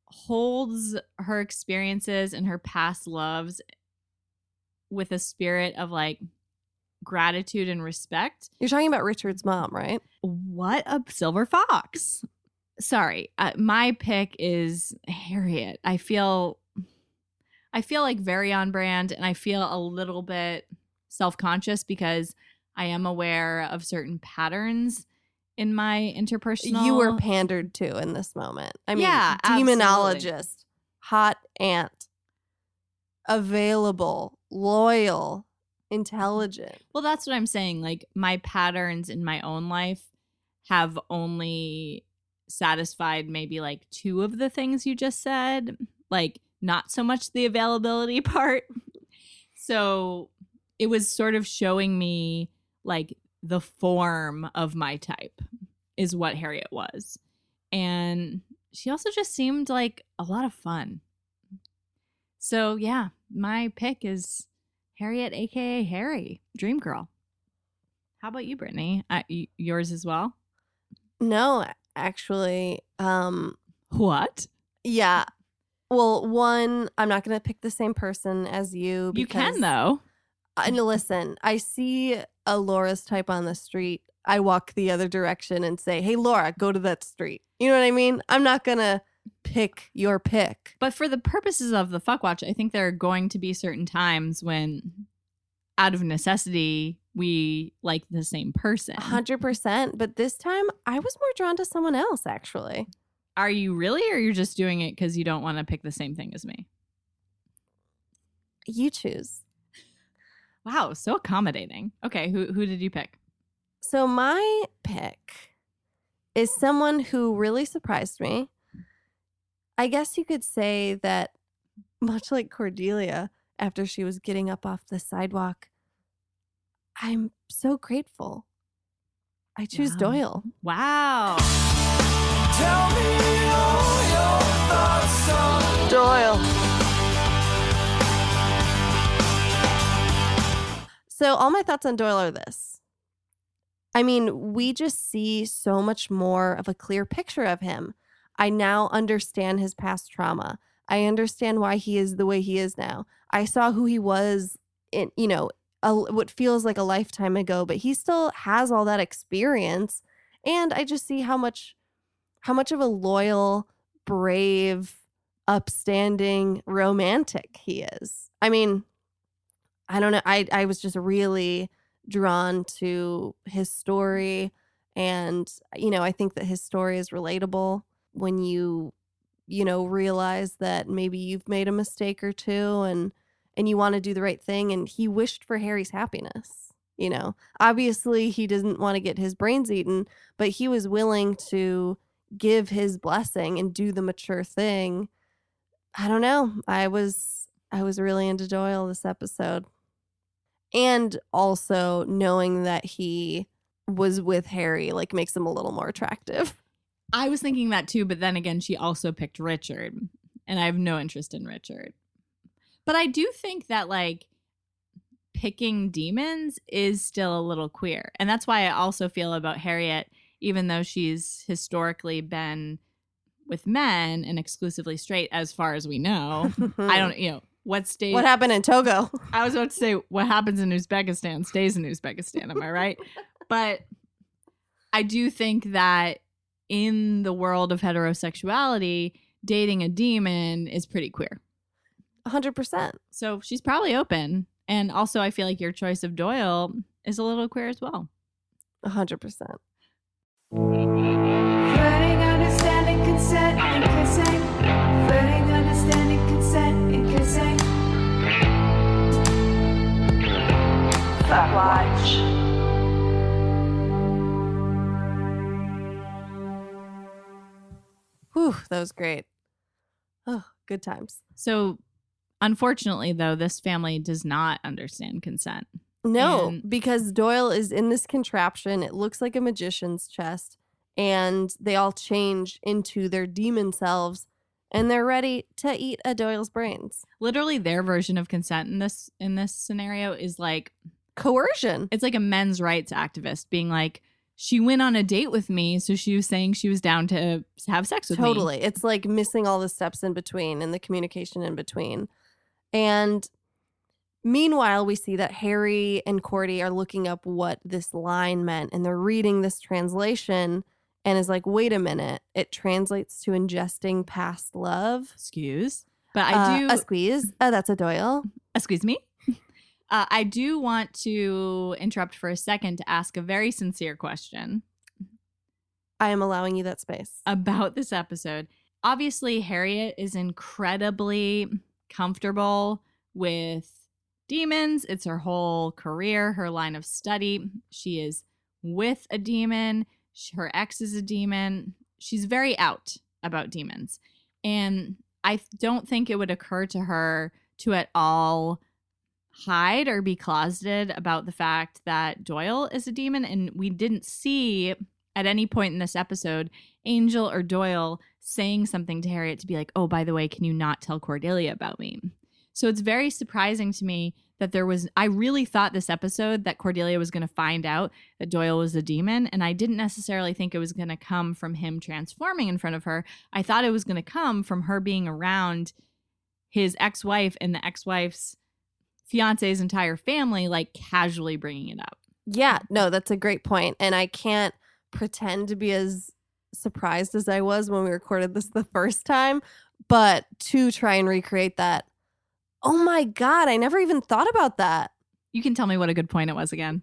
holds her experiences and her past loves with a spirit of, like, gratitude and respect. You're talking about Richard's mom, right? What a silver fox. Sorry, my pick is Harriet. I feel like very on brand, and I feel a little bit self-conscious because I am aware of certain patterns in my interpersonal. You were pandered to in this moment. I mean, yeah, demonologist, absolutely. hot aunt, available, loyal, intelligent. Well, that's what I'm saying. Like, my patterns in my own life have only satisfied maybe like 2 of the things you just said. Like, not so much the availability part. So it was sort of showing me like the form of my type is what Harriet was. And she also just seemed like a lot of fun. So yeah, my pick is Harriet, aka Harry, Dream Girl. How about you, Brittany? Yours as well? No, actually. What? Yeah. Well, one, I'm not going to pick the same person as you. You can, though. And listen, I see a Laura's type on the street. I walk the other direction and say, hey, Laura, go to that street. You know what I mean? I'm not going to pick your pick. But for the purposes of the fuck watch, I think there are going to be certain times when, out of necessity, we like the same person. 100%. But this time, I was more drawn to someone else, actually. Are you really, or you're just doing it because you don't want to pick the same thing as me? You choose. Wow, so accommodating. Okay, who did you pick? So my pick is someone who really surprised me. I guess you could say that, much like Cordelia, after she was getting up off the sidewalk, I'm so grateful. I choose Doyle. Wow. Tell me all your thoughts on Doyle. So all my thoughts on Doyle are this. I mean, we just see so much more of a clear picture of him. I now understand his past trauma. I understand why he is the way he is now. I saw who he was in, what feels like a lifetime ago, but he still has all that experience. And I just see how much of a loyal, brave, upstanding romantic he is. I mean, I don't know. I was just really drawn to his story. And, I think that his story is relatable when you realize that maybe you've made a mistake or two and you want to do the right thing. And he wished for Harry's happiness. Obviously he doesn't want to get his brains eaten, but he was willing to give his blessing and do the mature thing. I don't know. I was really into Doyle this episode. And also knowing that he was with Harry makes him a little more attractive. I was thinking that too, but then again, she also picked Richard, and I have no interest in Richard. But I do think that picking demons is still a little queer. And that's why I also feel about Harriet, even though she's historically been with men and exclusively straight as far as we know. I don't, what happened in Togo? I was about to say what happens in Uzbekistan stays in Uzbekistan. Am I right? But I do think that in the world of heterosexuality, dating a demon is pretty queer. 100%. So she's probably open. And also, I feel like your choice of Doyle is a little queer as well. 100%. Flirting, understanding, consent, and kissing. Flirting, understanding, consent, and kissing. Fuck watch. Whew, that was great. Oh, good times. So, unfortunately, though, this family does not understand consent. No, because Doyle is in this contraption. It looks like a magician's chest. And they all change into their demon selves. And they're ready to eat a Doyle's brains. Literally, their version of consent in this scenario is coercion. It's like a men's rights activist being like, she went on a date with me, so she was saying she was down to have sex with me. Totally. It's like missing all the steps in between and the communication in between. And meanwhile, we see that Harry and Cordy are looking up what this line meant, and they're reading this translation and is like, wait a minute, it translates to ingesting past love. Excuse. But I do... A squeeze. That's a Doyle. Excuse me? I do want to interrupt for a second to ask a very sincere question. I am allowing you that space. About this episode. Obviously, Harriet is incredibly comfortable with demons. It's her whole career, her line of study. She is with a demon. Her ex is a demon. She's very out about demons. And I don't think it would occur to her to at all hide or be closeted about the fact that Doyle is a demon. And we didn't see at any point in this episode Angel or Doyle saying something to Harriet to be like, oh, by the way, can you not tell Cordelia about me? So it's very surprising to me that I really thought this episode that Cordelia was going to find out that Doyle was a demon. And I didn't necessarily think it was going to come from him transforming in front of her. I thought it was going to come from her being around his ex-wife and the ex-wife's fiance's entire family, like casually bringing it up. Yeah, no, that's a great point. And I can't pretend to be as surprised as I was when we recorded this the first time, but to try and recreate that. Oh my God, I never even thought about that. You can tell me what a good point it was again.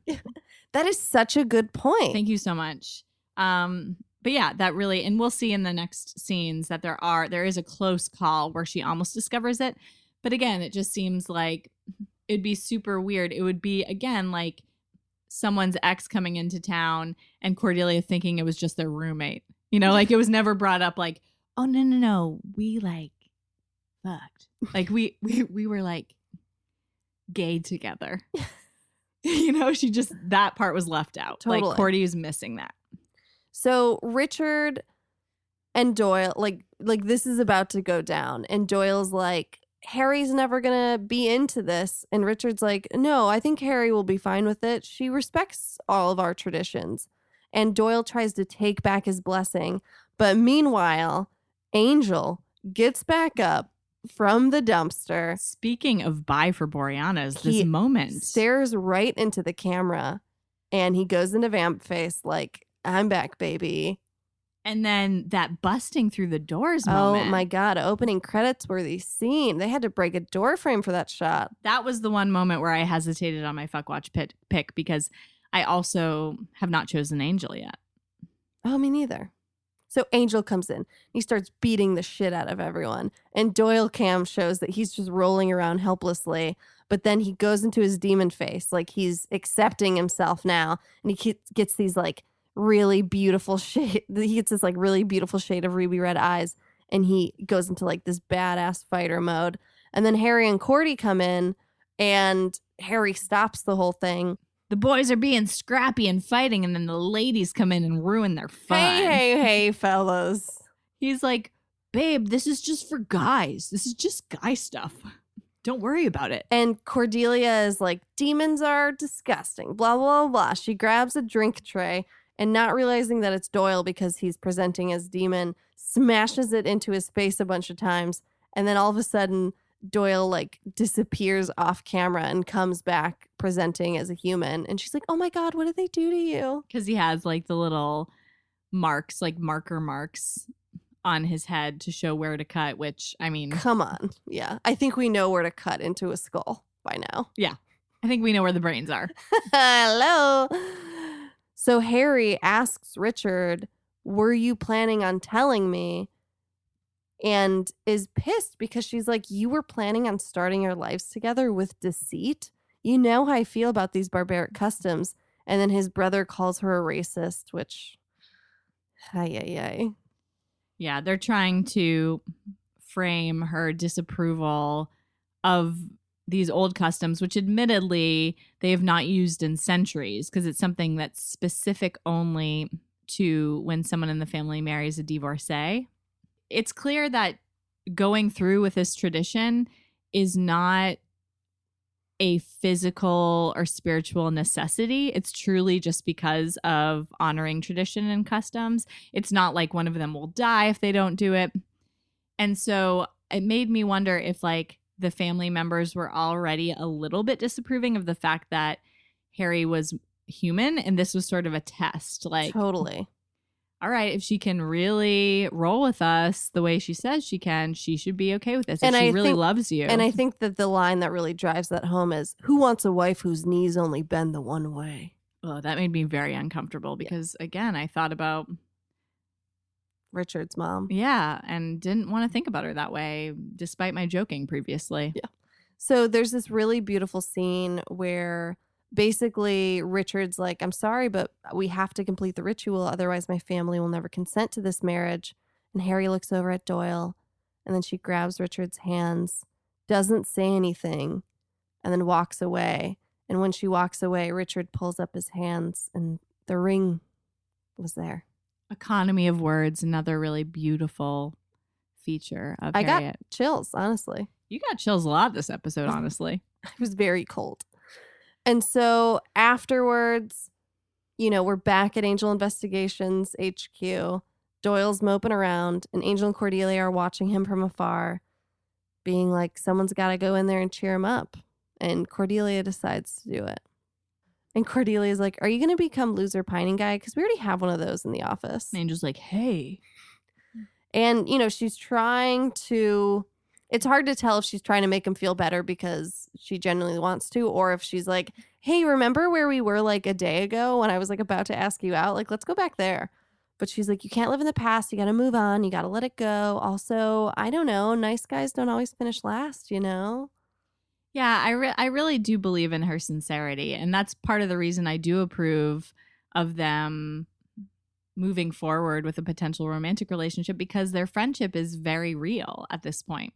That is such a good point. Thank you so much. But yeah, that really, and we'll see in the next scenes that there is a close call where she almost discovers it. But again, it just seems like it'd be super weird. It would be, again, like someone's ex coming into town and Cordelia thinking it was just their roommate. You know, like it was never brought up like, oh, no, we like fucked. Like we were like gay together. You know, that part was left out. Totally. Like Cordy is missing that. So Richard and Doyle, like this is about to go down. And Doyle's like, Harry's never going to be into this. And Richard's like, no, I think Harry will be fine with it. She respects all of our traditions. And Doyle tries to take back his blessing. But meanwhile, Angel gets back up from the dumpster. Speaking of bye for Boreanaz, this moment. Stares right into the camera and he goes into vamp face like, I'm back, baby. And then that busting through the doors moment. Oh my God. Opening credits worthy scene. They had to break a door frame for that shot. That was the one moment where I hesitated on my fuck watch pick because I also have not chosen Angel yet. Oh, me neither. So Angel comes in. He starts beating the shit out of everyone. And Doyle cam shows that he's just rolling around helplessly. But then he goes into his demon face. Like he's accepting himself now. And he gets these like really beautiful shade. He gets this like really beautiful shade of ruby red eyes. And he goes into like this badass fighter mode. And then Harry and Cordy come in. And Harry stops the whole thing. The boys are being scrappy and fighting, and then the ladies come in and ruin their fun. Hey, fellas. He's like, babe, this is just for guys. This is just guy stuff. Don't worry about it. And Cordelia is like, demons are disgusting, blah, blah, blah. She grabs a drink tray and not realizing that it's Doyle because he's presenting as demon, smashes it into his face a bunch of times. And then all of a sudden, Doyle like disappears off camera and comes back presenting as a human. And she's like, oh my God, what did they do to you? Because he has like the little marks, like marker marks on his head to show where to cut, which I mean. Come on. Yeah. I think we know where to cut into a skull by now. Yeah. I think we know where the brains are. Hello. So Harry asks Richard, were you planning on telling me? And is pissed because she's like, you were planning on starting your lives together with deceit? You know how I feel about these barbaric customs. And then his brother calls her a racist, which, Yeah, they're trying to frame her disapproval of these old customs, which admittedly they have not used in centuries because it's something that's specific only to when someone in the family marries a divorcee. It's clear that going through with this tradition is not a physical or spiritual necessity. It's truly just because of honoring tradition and customs. It's not like one of them will die if they don't do it. And so it made me wonder if like the family members were already a little bit disapproving of the fact that Harry was human and this was sort of a test. Like, totally. All right, if she can really roll with us the way she says she can, she should be okay with this. And she really loves you. And I think that the line that really drives that home is, who wants a wife whose knees only bend the one way? Oh, that made me very uncomfortable because, again, I thought about Richard's mom. Yeah, and didn't want to think about her that way, despite my joking previously. Yeah. So there's this really beautiful scene where basically Richard's like, I'm sorry, but we have to complete the ritual. Otherwise, my family will never consent to this marriage. And Harry looks over at Doyle, and then she grabs Richard's hands, doesn't say anything, and then walks away. And when she walks away, Richard pulls up his hands, and the ring was there. Economy of words, another really beautiful feature of I Harriet. got chills, honestly. You got chills a lot this episode, honestly. I was very cold. And so afterwards, we're back at Angel Investigations HQ. Doyle's moping around, and Angel and Cordelia are watching him from afar, being like, someone's got to go in there and cheer him up. And Cordelia decides to do it. And Cordelia's like, are you going to become loser pining guy? Because we already have one of those in the office. And Angel's like, hey. And, she's trying to... It's hard to tell if she's trying to make him feel better because she genuinely wants to, or if she's like, hey, remember where we were like a day ago when I was like about to ask you out? Like, let's go back there. But she's like, you can't live in the past. You got to move on. You got to let it go. Also, I don't know. Nice guys don't always finish last, Yeah, I really do believe in her sincerity. And that's part of the reason I do approve of them moving forward with a potential romantic relationship, because their friendship is very real at this point.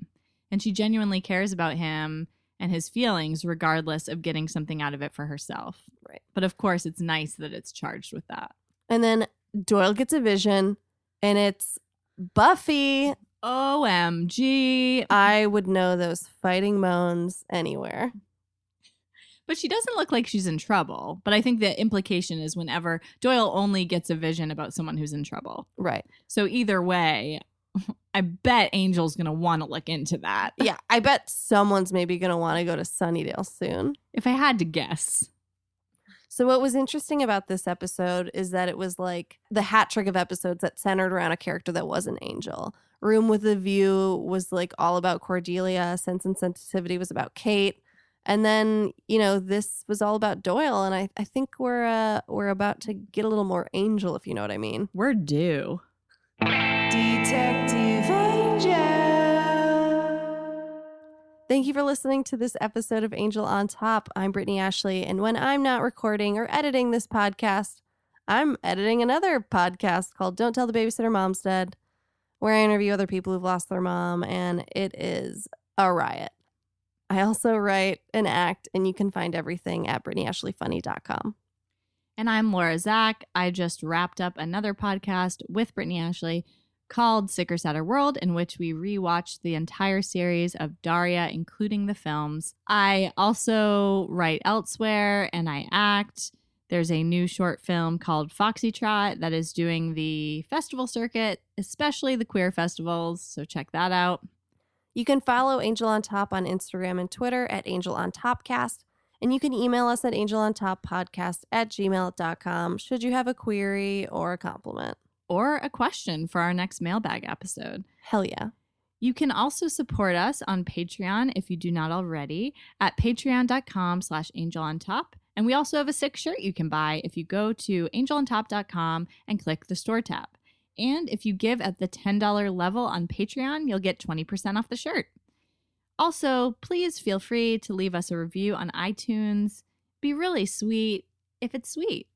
And she genuinely cares about him and his feelings, regardless of getting something out of it for herself. Right. But of course, it's nice that it's charged with that. And then Doyle gets a vision, and it's Buffy. OMG. I would know those fighting moans anywhere. But she doesn't look like she's in trouble. But I think the implication is whenever Doyle only gets a vision about someone who's in trouble. Right. So either way, I bet Angel's going to want to look into that. Yeah, I bet someone's maybe going to want to go to Sunnydale soon. If I had to guess. So what was interesting about this episode is that it was like the hat trick of episodes that centered around a character that wasn't Angel. Room with a View was like all about Cordelia. Sense and Sensitivity was about Kate. And then, this was all about Doyle. And I think we're about to get a little more Angel, if you know what I mean. We're due. Detective Angel. Thank you for listening to this episode of Angel on Top. I'm Brittany Ashley, and when I'm not recording or editing this podcast, I'm editing another podcast called Don't Tell the Babysitter Mom's Dead, where I interview other people who've lost their mom, and it is a riot. I also write and act, and you can find everything at BrittanyAshleyFunny.com. And I'm Laura Zach. I just wrapped up another podcast with Brittany Ashley called Sicker Sadder World, in which we rewatched the entire series of Daria, including the films. I also write elsewhere and I act. There's a new short film called Foxytrot that is doing the festival circuit, especially the queer festivals, so check that out. You can follow Angel on Top on Instagram and Twitter at Angel on Topcast, and you can email us at angelontoppodcast@gmail.com should you have a query or a compliment. Or a question for our next mailbag episode. Hell yeah. You can also support us on Patreon if you do not already at patreon.com/angelontop. And we also have a sick shirt you can buy if you go to angelontop.com and click the store tab. And if you give at the $10 level on Patreon, you'll get 20% off the shirt. Also, please feel free to leave us a review on iTunes. Be really sweet if it's sweet.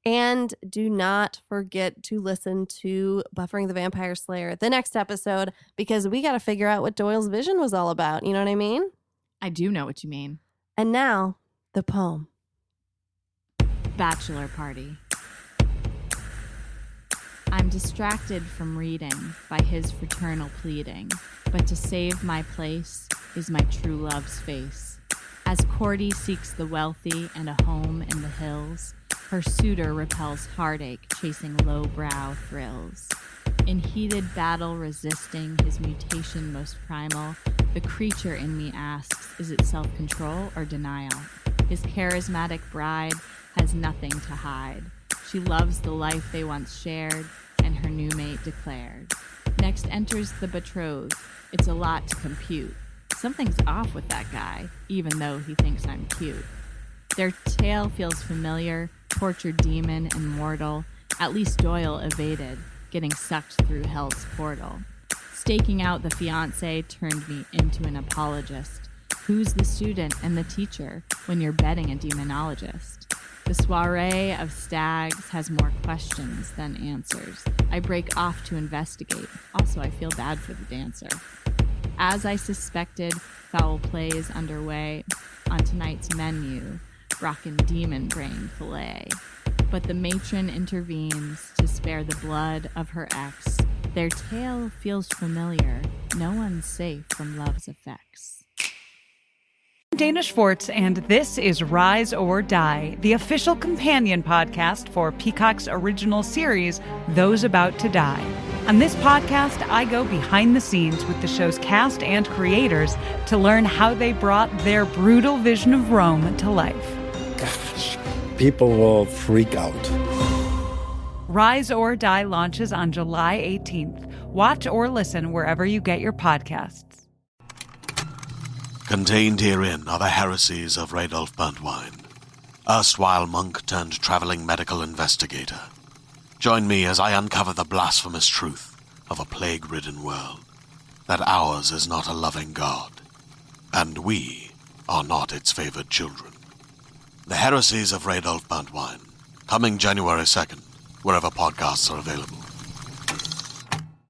And do not forget to listen to Buffering the Vampire Slayer, the next episode, because we got to figure out what Doyle's vision was all about. You know what I mean? I do know what you mean. And now, the poem. Bachelor Party. I'm distracted from reading by his fraternal pleading, but to save my place is my true love's face. As Cordy seeks the wealthy and a home in the hills, her suitor repels heartache, chasing lowbrow thrills. In heated battle resisting his mutation most primal, the creature in me asks, is it self-control or denial? His charismatic bride has nothing to hide. She loves the life they once shared, and her new mate declared. Next enters the betrothed. It's a lot to compute. Something's off with that guy, even though he thinks I'm cute. Their tale feels familiar, tortured demon and mortal. At least Doyle evaded, getting sucked through hell's portal. Staking out the fiance turned me into an apologist. Who's the student and the teacher when you're betting a demonologist? The soiree of stags has more questions than answers. I break off to investigate. Also, I feel bad for the dancer. As I suspected, foul play is underway on tonight's menu, rockin' demon brain fillet. But the matron intervenes to spare the blood of her ex. Their tale feels familiar. No one's safe from love's effects. Dana Schwartz, and this is Rise or Die, the official companion podcast for Peacock's original series, Those About to Die. On this podcast, I go behind the scenes with the show's cast and creators to learn how they brought their brutal vision of Rome to life. Gosh, people will freak out. Rise or Die launches on July 18th. Watch or listen wherever you get your podcasts. Contained herein are the heresies of Radolf Burntwine, erstwhile monk turned traveling medical investigator. Join me as I uncover the blasphemous truth of a plague-ridden world, that ours is not a loving God, and we are not its favored children. The heresies of Radolf Burntwine, coming January 2nd, wherever podcasts are available.